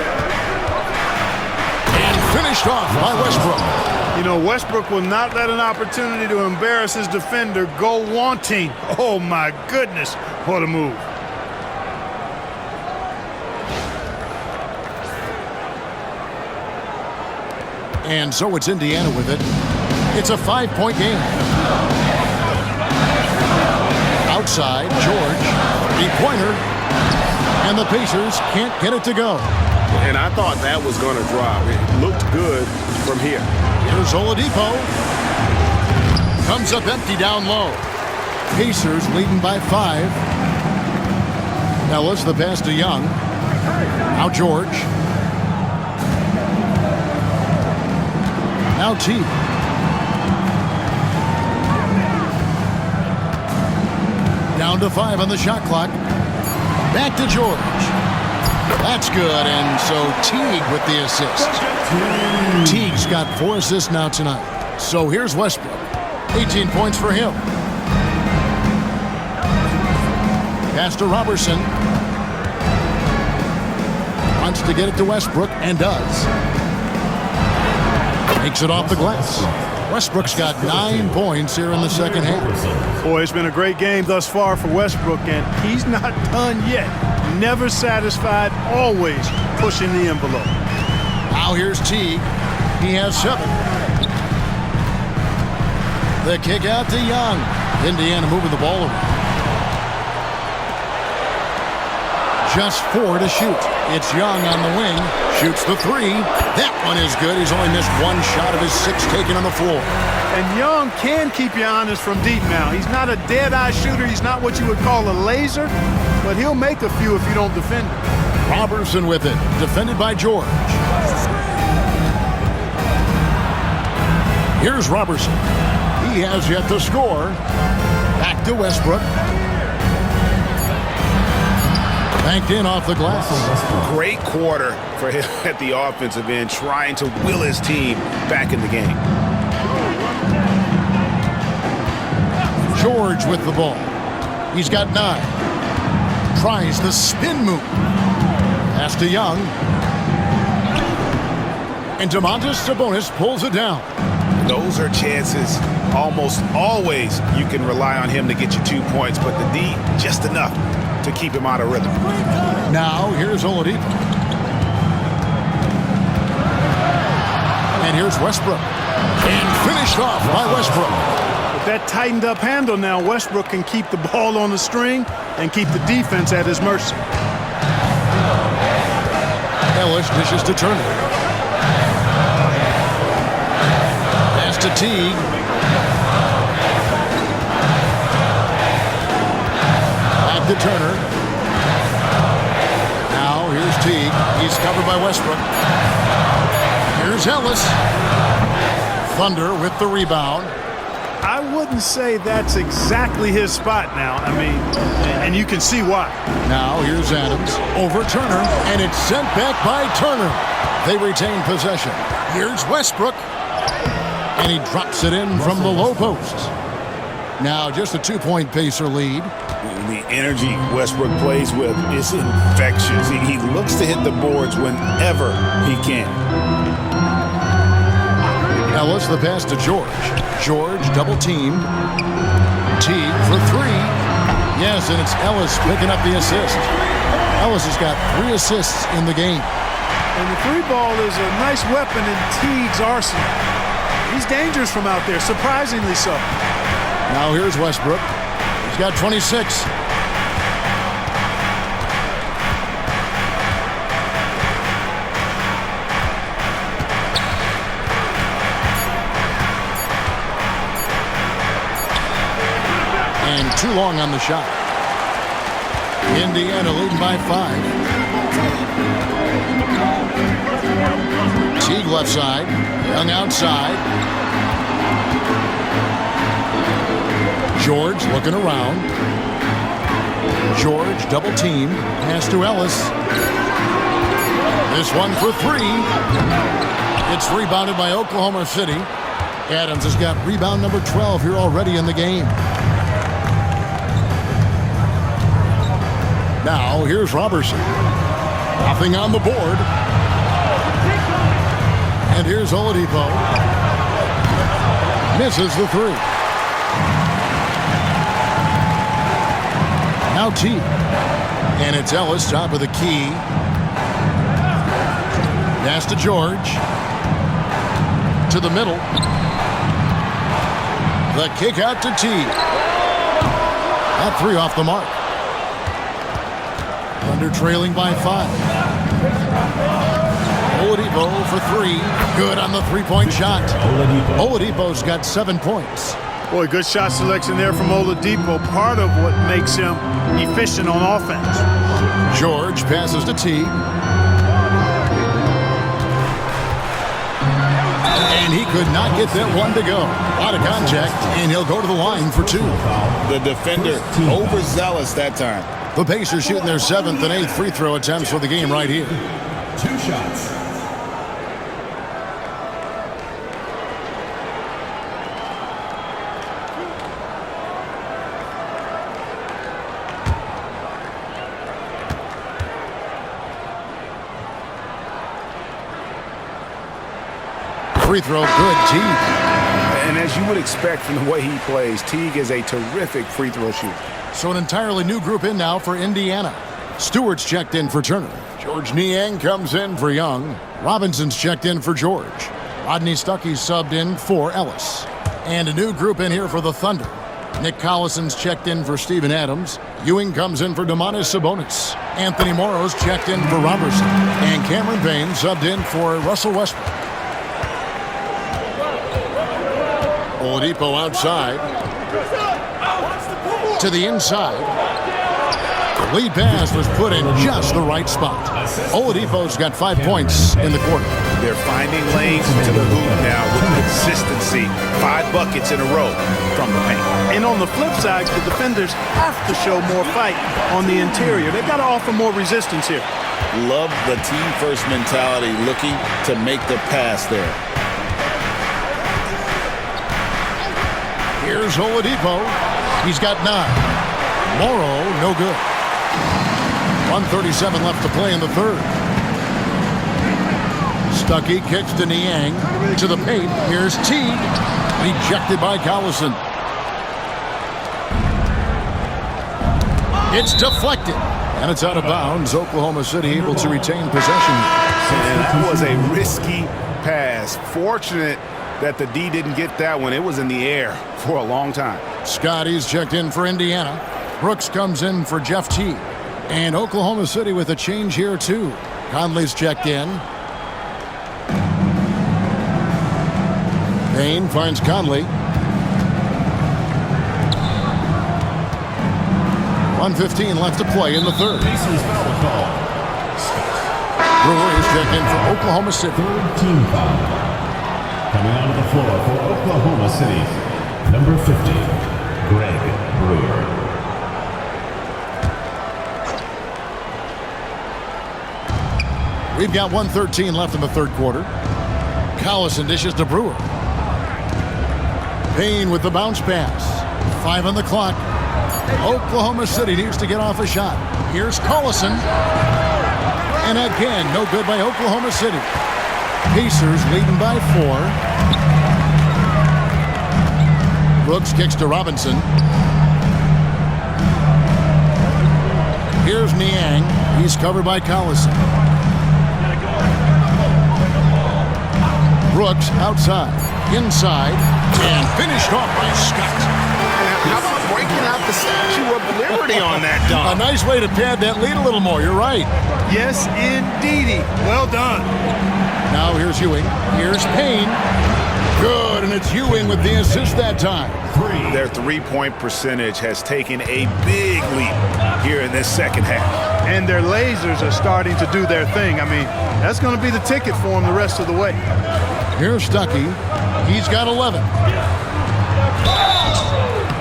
And finished off by Westbrook. You know, Westbrook will not let an opportunity to embarrass his defender go wanting. Oh, my goodness. What a move. And so it's Indiana with it. It's a 5-point game. side. George, three-pointer. And the Pacers can't get it to go. And I thought that was going to drop. It looked good from here. Here's Oladipo. Comes up empty down low. Pacers leading by 5. Ellis, the pass to Young. Now George. Now T. Down to 5 on the shot clock. Back to George. That's good, and so Teague with the assist. Teague's got 4 assists now tonight. So here's Westbrook. 18 points for him. Pass to Robertson. Wants to get it to Westbrook, and does. Makes it off the glass. Westbrook's got 9 points here in the second half. Boy, it's been a great game thus far for Westbrook, and he's not done yet. Never satisfied, always pushing the envelope. Now here's Teague. He has 7. The kick out to Young. Indiana moving the ball around. Just 4 to shoot. It's Young on the wing. Shoots the 3. That one is good. He's only missed 1 shot of his 6 taken on the floor. And Young can keep you honest from deep now. He's not a dead-eye shooter. He's not what you would call a laser, but he'll make a few if you don't defend him. Robertson with it. Defended by George. Here's Robertson. He has yet to score. Back to Westbrook. Banked in off the glass. Great quarter for him at the offensive end, trying to will his team back in the game. George with the ball. He's got 9. Tries the spin move. Pass to Young. And Domantas Sabonis pulls it down. Those are chances. Almost always you can rely on him to get you 2 points, but the D, just enough to keep him out of rhythm. Now here's Oladipo. And here's Westbrook. And finished off by Westbrook. With that tightened up handle now, Westbrook can keep the ball on the string and keep the defense at his mercy. Ellis dishes to Turner. Pass to Teague. Back to Turner. Now here's Teague. He's covered by Westbrook. Here's Ellis. Thunder with the rebound. I wouldn't say that's exactly his spot now. I mean, and you can see why. Now here's Adams over Turner, and it's sent back by Turner. They retain possession. Here's Westbrook, and he drops it in from the low post. Now just a 2-point Pacer lead. The energy Westbrook plays with is infectious. He looks to hit the boards whenever he can. Ellis the pass to George. George double teamed. Teague for 3. Yes, and it's Ellis picking up the assist. Ellis has got 3 assists in the game. And the 3 ball is a nice weapon in Teague's arsenal. He's dangerous from out there, surprisingly so. Now here's Westbrook. He's got 26. And too long on the shot. Indiana leading by 5. Teague left side. Young outside. George looking around. George double teamed. Pass to Ellis. This one for 3. It's rebounded by Oklahoma City. Adams has got rebound number 12 here already in the game. Now here's Robertson. Nothing on the board. And here's Oladipo. Misses the 3. Now T. And it's Ellis, top of the key. Pass to George. To the middle. The kick out to T. That three off the mark. Thunder trailing by 5. Oladipo for 3. Good on the three-point shot. Oladipo's got 7 points. Boy, good shot selection there from Oladipo. Part of what makes him efficient on offense. George passes to Teague. And he could not get that one to go. Out of contact, and he'll go to the line for 2. The defender overzealous that time. The Pacers shooting their 7th and 8th free throw attempts for the game right here. 2 shots. Free throw, good. Teague. And as you would expect from the way he plays, Teague is a terrific free throw shooter. So an entirely new group in now for Indiana. Stewart's checked in for Turner. George Niang comes in for Young. Robinson's checked in for George. Rodney Stuckey's subbed in for Ellis. And a new group in here for the Thunder. Nick Collison's checked in for Steven Adams. Ewing comes in for Domantas Sabonis. Anthony Morrow's checked in for Robertson. And Cameron Payne subbed in for Russell Westbrook. Oladipo outside. To the inside. The lead pass was put in just the right spot. Oladipo's got 5 points in the quarter. They're finding lanes into the hoop now with consistency. 5 buckets in a row from the paint. And on the flip side, the defenders have to show more fight on the interior. They've got to offer more resistance here. Love the team-first mentality, looking to make the pass there. Here's Oladipo. He's got 9. Morrow, no good. 1:37 left to play in the third. Stuckey kicks to Niang. To the paint. Here's Teague. Rejected by Collison. It's deflected. And it's out of bounds. Oklahoma City able to retain possession. And that was a risky pass. Fortunate that the D didn't get that one. It was in the air for a long time. Scotty's checked in for Indiana. Brooks comes in for Jeff Teague. And Oklahoma City with a change here, too. Conley's checked in. Payne finds Conley. 1:15 left to play in the third. Brewer is checked in for Oklahoma City. Third team foul. Coming onto the floor for Oklahoma City, number 50, Greg Brewer. We've got 1:13 left in the third quarter. Collison dishes to Brewer. Payne with the bounce pass. 5 on the clock. Oklahoma City needs to get off a shot. Here's Collison. And again, no good by Oklahoma City. Pacers leading by 4. Brooks kicks to Robinson. Here's Niang. He's covered by Collison. Brooks outside. Inside. And finished off by Scott. How about breaking out the Statue of Liberty on that dunk? A nice way to pad that lead a little more. You're right. Yes, indeedy. Well done. Now here's Ewing. Here's Payne. Good, and it's Ewing with the assist that time. Their three-point percentage has taken a big leap here in this second half. And their lasers are starting to do their thing. I mean, that's going to be the ticket for them the rest of the way. Here's Stuckey. He's got 11.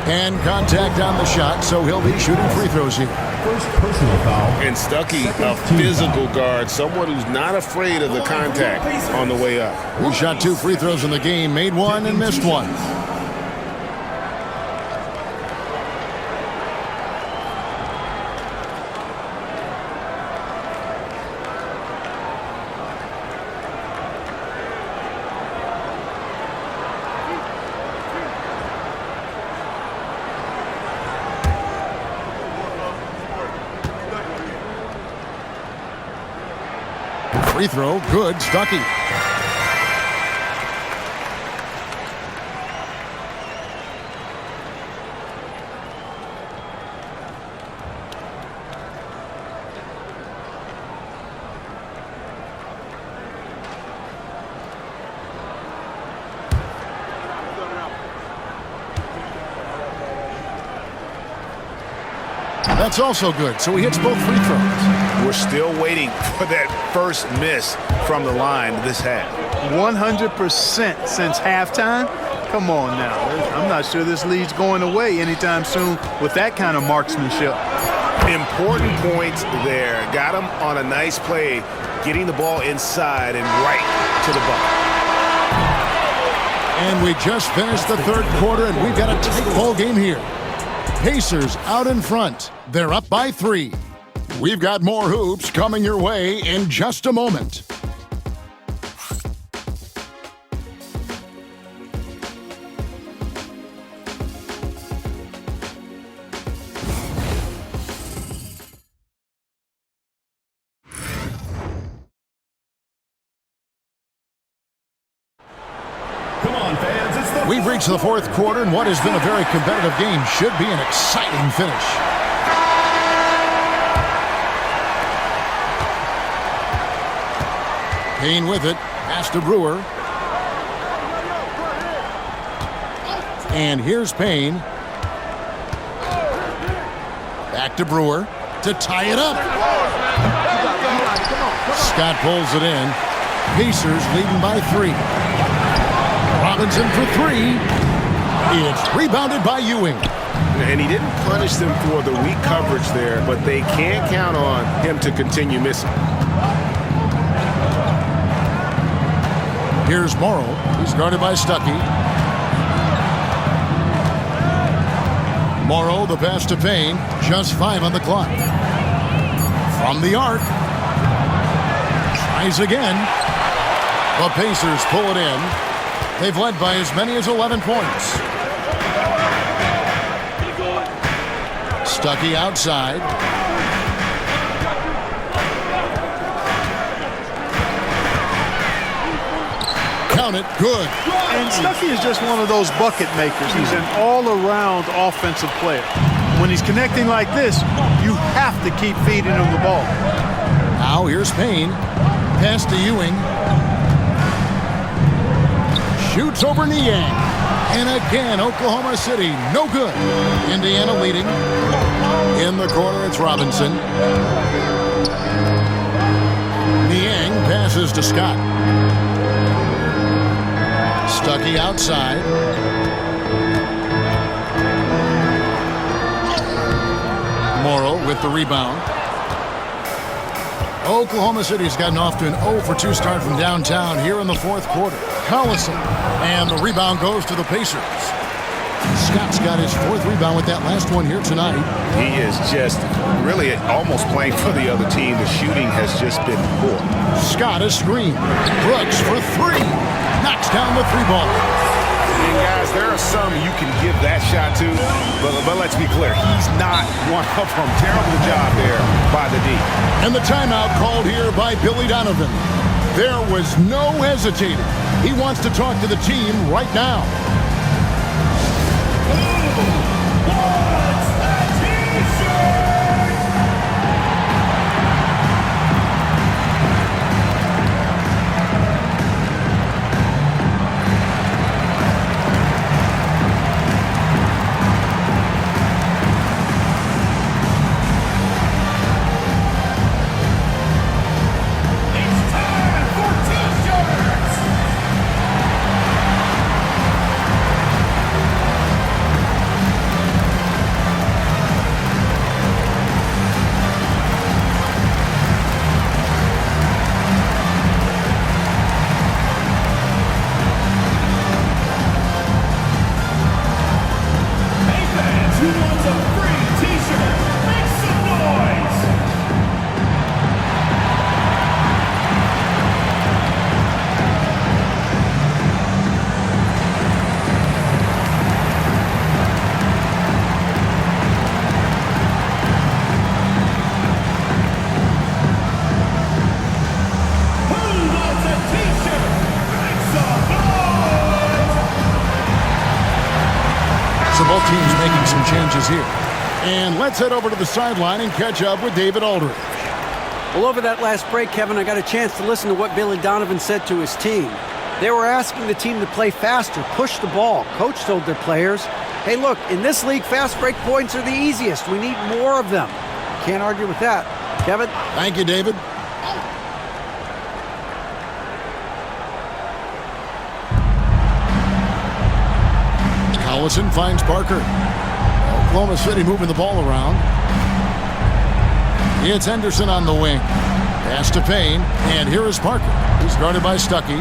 And contact on the shot, so he'll be shooting free throws here. First personal foul. And Stuckey, a physical guard, someone who's not afraid of the contact on the way up. He shot 2 free throws in the game, made 1 and missed 1. Free throw, good, Stuckey. That's also good, so he hits both free throws. We're still waiting for that first miss from the line this half. 100% since halftime? Come on now. I'm not sure this lead's going away anytime soon with that kind of marksmanship. Important points there. Got him on a nice play, getting the ball inside and right to the bucket. And we just finished the third quarter, and we've got a tight ball game here. Pacers out in front. They're up by 3. We've got more hoops coming your way in just a moment. We've reached the fourth quarter, and what has been a very competitive game should be an exciting finish. Payne with it. Pass to Brewer. And here's Payne. Back to Brewer to tie it up. Scott pulls it in. Pacers leading by 3. Robinson for 3. It's rebounded by Ewing. And he didn't punish them for the weak coverage there, but they can't count on him to continue missing. Here's Morrow. He's guarded by Stuckey. Morrow, the pass to Payne. Just 5 on the clock. From the arc. Tries again. The Pacers pull it in. They've led by as many as 11 points. Stuckey outside. Count it. Good. And Stuckey is just one of those bucket makers. He's an all-around offensive player. When he's connecting like this, you have to keep feeding him the ball. Now here's Payne. Pass to Ewing. Shoots over Niang. And again, Oklahoma City, no good. Indiana leading. In the corner, it's Robinson. Niang passes to Scott. Stuckey outside. Morrow with the rebound. Oklahoma City's gotten off to an 0-for-2 start from downtown here in the fourth quarter. Collison, and the rebound goes to the Pacers. Scott's got his 4th rebound with that last one here tonight. He is just really almost playing for the other team. The shooting has just been poor. Scott is screened. Brooks for 3. Knocks down the 3-ball. And guys, there are some you can give that shot to, but let's be clear, he's not one of them. Terrible job there by the D. And the timeout called here by Billy Donovan. There was no hesitating. He wants to talk to the team right now. Both teams making some changes here. And let's head over to the sideline and catch up with David Aldridge. Well, over that last break, Kevin, I got a chance to listen to what Billy Donovan said to his team. They were asking the team to play faster, push the ball. Coach told their players, Hey, look, in this league, fast break points are the easiest. We need more of them. Can't argue with that. Kevin? Thank you, David. Collison finds Parker. Oklahoma City moving the ball around. It's Henderson on the wing. Pass to Payne, and here is Parker. He's guarded by Stuckey.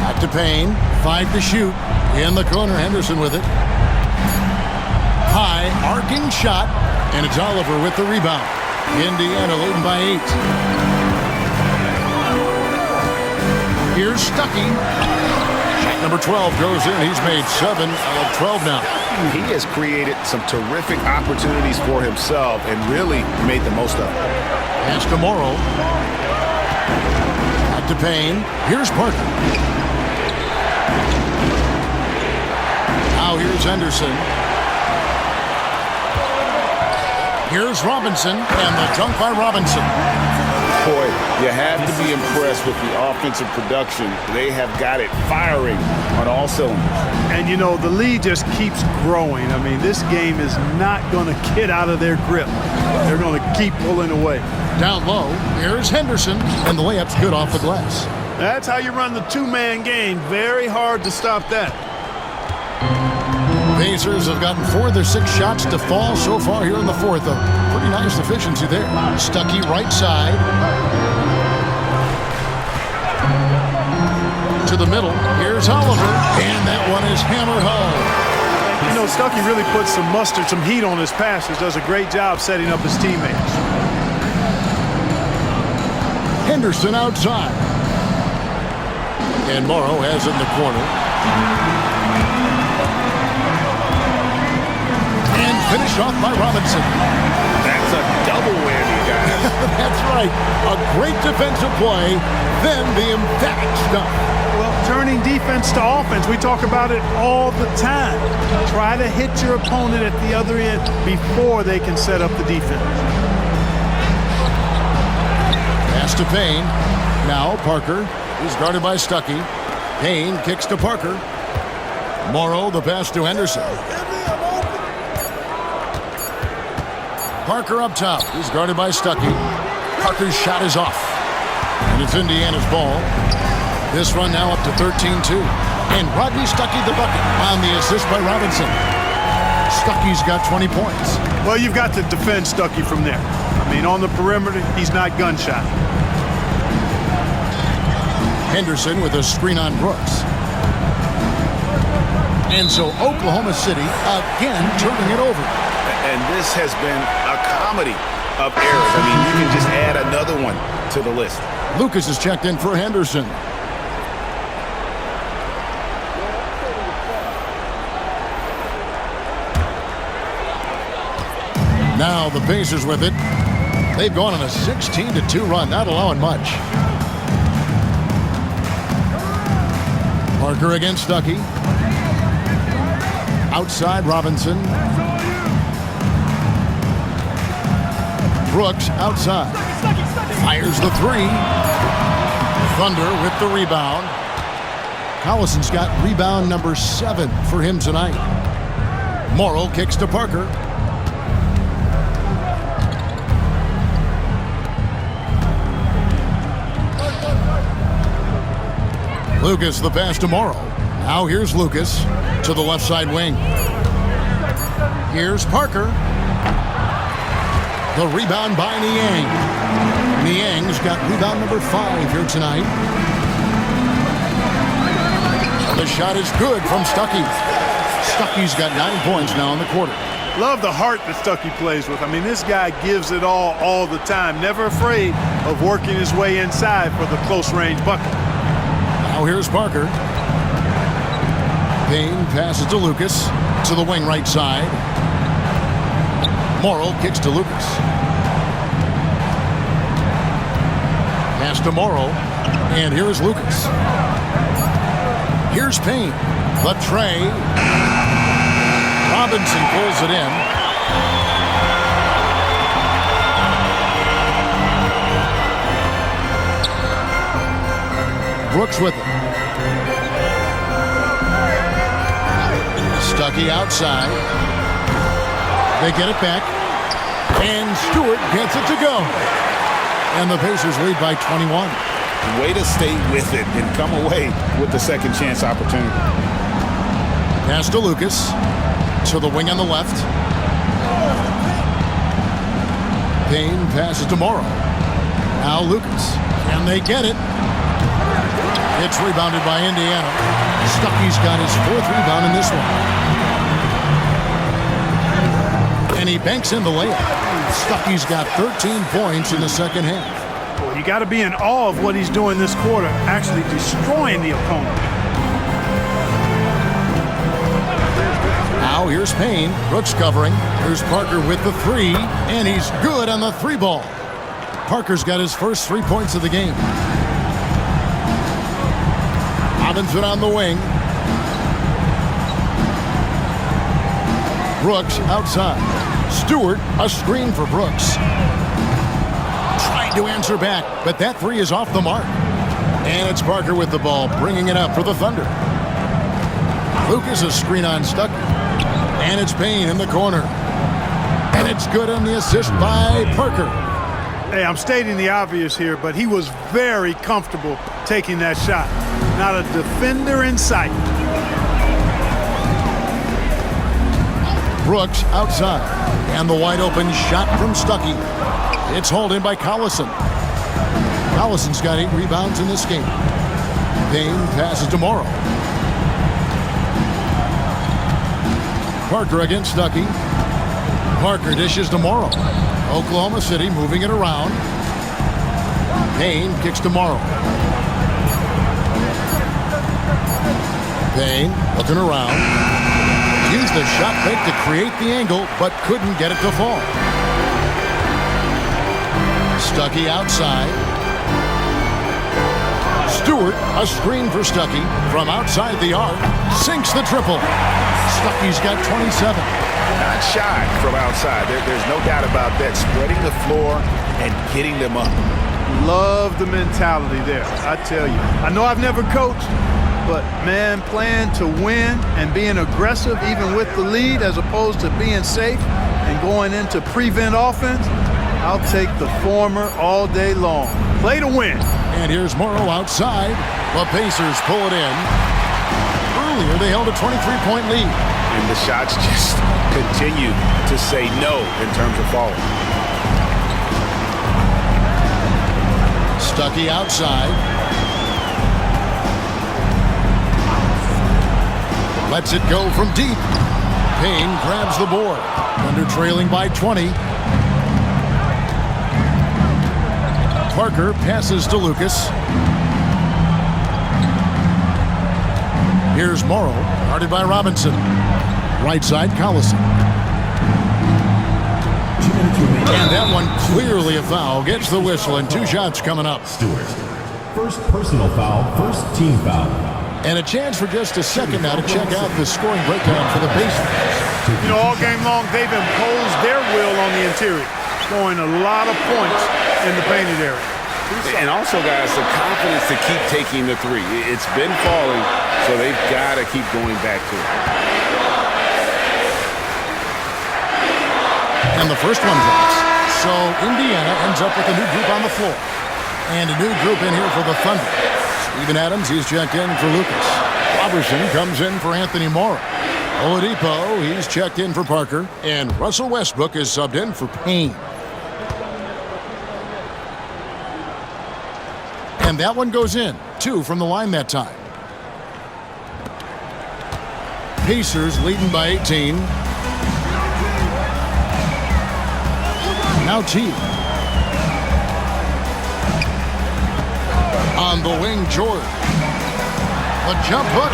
Back to Payne. 5 to shoot. In the corner, Henderson with it. High, arcing shot, and it's Oliver with the rebound. Indiana leading by 8. Here's Stuckey. Shot number 12 goes in. He's made 7 out of 12 now. He has created some terrific opportunities for himself and really made the most of it. Pass to Morrow. Back to Payne. Here's Parker. Now here's Henderson. Here's Robinson, and the dunk by Robinson. Boy, you have to be impressed with the offensive production. They have got it firing on all cylinders. And, you know, the lead just keeps growing. I mean, this game is not going to get out of their grip. They're going to keep pulling away. Down low, here's Henderson, and the layup's good off the glass. That's how you run the two-man game. Very hard to stop that. Pacers have gotten 4 of their 6 shots to fall so far here in the fourth. A pretty nice efficiency there. Stuckey right side. To the middle. Here's Oliver. And that one is hammered home. You know, Stuckey really puts some mustard, some heat on his passes. Does a great job setting up his teammates. Henderson outside. And Morrow has it in the corner. Finished off by Robinson. That's a double whammy, guys. That's right. A great defensive play, then the emphatic stuff. Well, turning defense to offense, we talk about it all the time. Try to hit your opponent at the other end before they can set up the defense. Pass to Payne. Now Parker is guarded by Stuckey. Payne kicks to Parker. Morrow, the pass to Henderson. Parker up top. He's guarded by Stuckey. Parker's shot is off. And it's Indiana's ball. This run now up to 13-2. And Rodney Stuckey the bucket on the assist by Robinson. Stuckey's got 20 points. Well, you've got to defend Stuckey from there. I mean, on the perimeter, he's not gunshot. Henderson with a screen on Brooks. And so Oklahoma City again turning it over. And this has been a comedy of errors. I mean, you can just add another one to the list. Lucas is checked in for Henderson. Now the Pacers with it. They've gone on a 16-2 run, not allowing much. Parker against Stuckey. Outside Robinson. Brooks outside. Fires the 3. Thunder with the rebound. Collison's got rebound number 7 for him tonight. Morrow kicks to Parker. Lucas the pass to Morrow. Now here's Lucas to the left side wing. Here's Parker. The rebound by Niang. Niang's got rebound number 5 here tonight. The shot is good from Stuckey. Stuckey's got 9 points now in the quarter. Love the heart that Stuckey plays with. I mean, this guy gives it all the time. Never afraid of working his way inside for the close-range bucket. Now here's Parker. Payne passes to Lucas to the wing right side. Morrow kicks to Lucas. Pass to Morrow. And here's Lucas. Here's Payne. The tray. Robinson pulls it in. Brooks with it. Stuckey outside. They get it back. And Stewart gets it to go. And the Pacers lead by 21. Way to stay with it and come away with the second chance opportunity. Pass to Lucas. To the wing on the left. Payne passes to Morrow. Now Lucas. And they get it. It's rebounded by Indiana. Stuckey's got his 4th rebound in this one. And he banks in the layup. Stuckey's got 13 points in the second half. Well, you got to be in awe of what he's doing this quarter, actually destroying the opponent. Now here's Payne. Brooks covering. Here's Parker with the 3. And he's good on the 3 ball. Parker's got his first 3 points of the game. Robinson on the wing. Brooks outside. Stewart, a screen for Brooks. Trying to answer back, but that 3 is off the mark. And it's Parker with the ball, bringing it up for the Thunder. Lucas a screen on Stuckey. And it's Payne in the corner. And it's good on the assist by Parker. Hey, I'm stating the obvious here, but he was very comfortable taking that shot. Not a defender in sight. Brooks outside. And the wide open shot from Stuckey. It's hauled in by Collison. Collison's got 8 rebounds in this game. Payne passes to Morrow. Parker against Stuckey. Parker dishes to Morrow. Oklahoma City moving it around. Payne kicks to Morrow. Payne looking around. Used the shot fake to create the angle, but couldn't get it to fall. Stuckey outside. Stewart, a screen for Stuckey from outside the arc. Sinks the triple. Stuckey's got 27. Not shy from outside. There's no doubt about that. Spreading the floor and getting them up. Love the mentality there, I tell you. I know I've never coached, but man, playing to win and being aggressive even with the lead as opposed to being safe and going into prevent offense, I'll take the former all day long. Play to win. And here's Morrow outside. The Pacers pull it in. Earlier, they held a 23-point lead. And the shots just continue to say no in terms of falling. Stuckey outside. Lets it go from deep. Payne grabs the board. Thunder trailing by 20. Parker passes to Lucas. Here's Morrow, guarded by Robinson. Right side, Collison. And that one clearly a foul. Gets the whistle and 2 shots coming up. Stewart. First personal foul, first team foul. And a chance for just a second now to check out the scoring breakdown for the Pacers. You know, all game long, they've imposed their will on the interior, scoring a lot of points in the painted area. And also, guys, the confidence to keep taking the 3. It's been falling, so they've got to keep going back to it. And the first one drops. So Indiana ends up with a new group on the floor. And a new group in here for the Thunder. Steven Adams, he's checked in for Lucas. Robertson comes in for Anthony Morrow. Oladipo, he's checked in for Parker. And Russell Westbrook is subbed in for Payne. And that one goes in. 2 from the line that time. Pacers leading by 18. Now T. On the wing, George. The jump hook.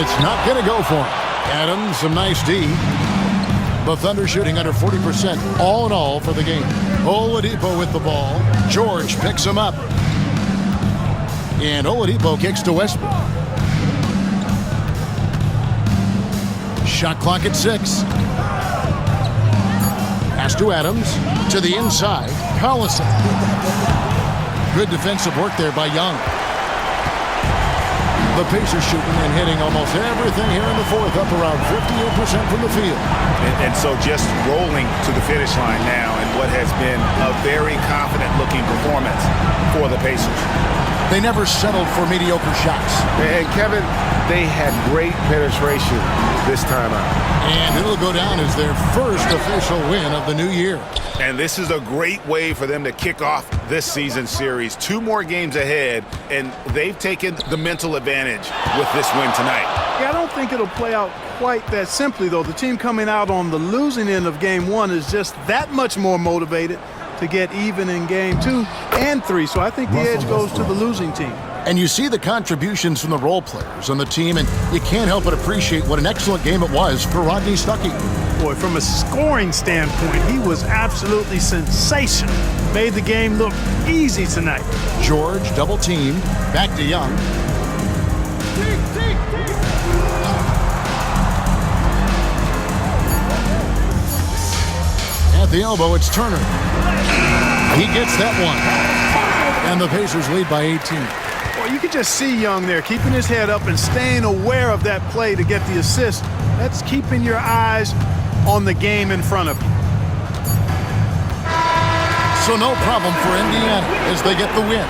It's not going to go for him. Adams, some nice D. The Thunder shooting under 40% all in all for the game. Oladipo with the ball. George picks him up. And Oladipo kicks to Westbrook. Shot clock at 6. Pass to Adams. To the inside. Collison. Good defensive work there by Young. The Pacers shooting and hitting almost everything here in the fourth, up around 58% from the field. And so just rolling to the finish line now in what has been a very confident-looking performance for the Pacers. They never settled for mediocre shots. And Kevin, they had great penetration this time out. And it'll go down as their first official win of the new year. And this is a great way for them to kick off this season series. 2 more games ahead, and they've taken the mental advantage with this win tonight. Yeah, I don't think it'll play out quite that simply, though. The team coming out on the losing end of game 1 is just that much more motivated to get even in game 2 and 3. So I think the edge goes to the losing team. And you see the contributions from the role players on the team, and you can't help but appreciate what an excellent game it was for Rodney Stuckey. Boy, from a scoring standpoint, he was absolutely sensational. Made the game look easy tonight. George double-teamed, back to Young. At the elbow, it's Turner. He gets that one. And the Pacers lead by 18. Well, you can just see Young there, keeping his head up and staying aware of that play to get the assist. That's keeping your eyes on the game in front of you. So no problem for Indiana as they get the win.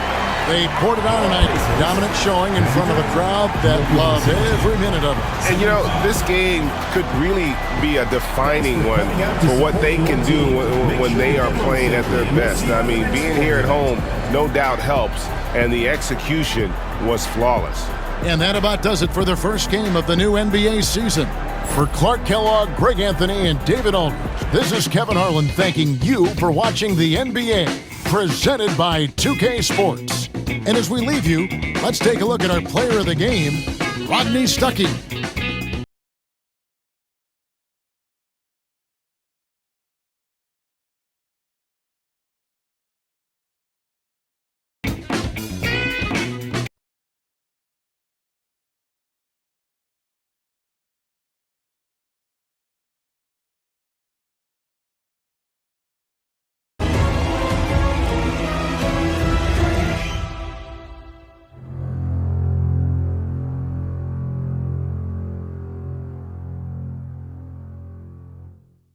They poured it on tonight. Dominant showing in front of a crowd that loved every minute of it. And, you know, this game could really be a defining one for what they can do when they are playing at their best. I mean, being here at home no doubt helps, and the execution was flawless. And that about does it for the first game of the new NBA season. For Clark Kellogg, Greg Anthony, and David Aldridge, this is Kevin Harlan thanking you for watching the NBA, presented by 2K Sports. And as we leave you, let's take a look at our player of the game, Rodney Stuckey.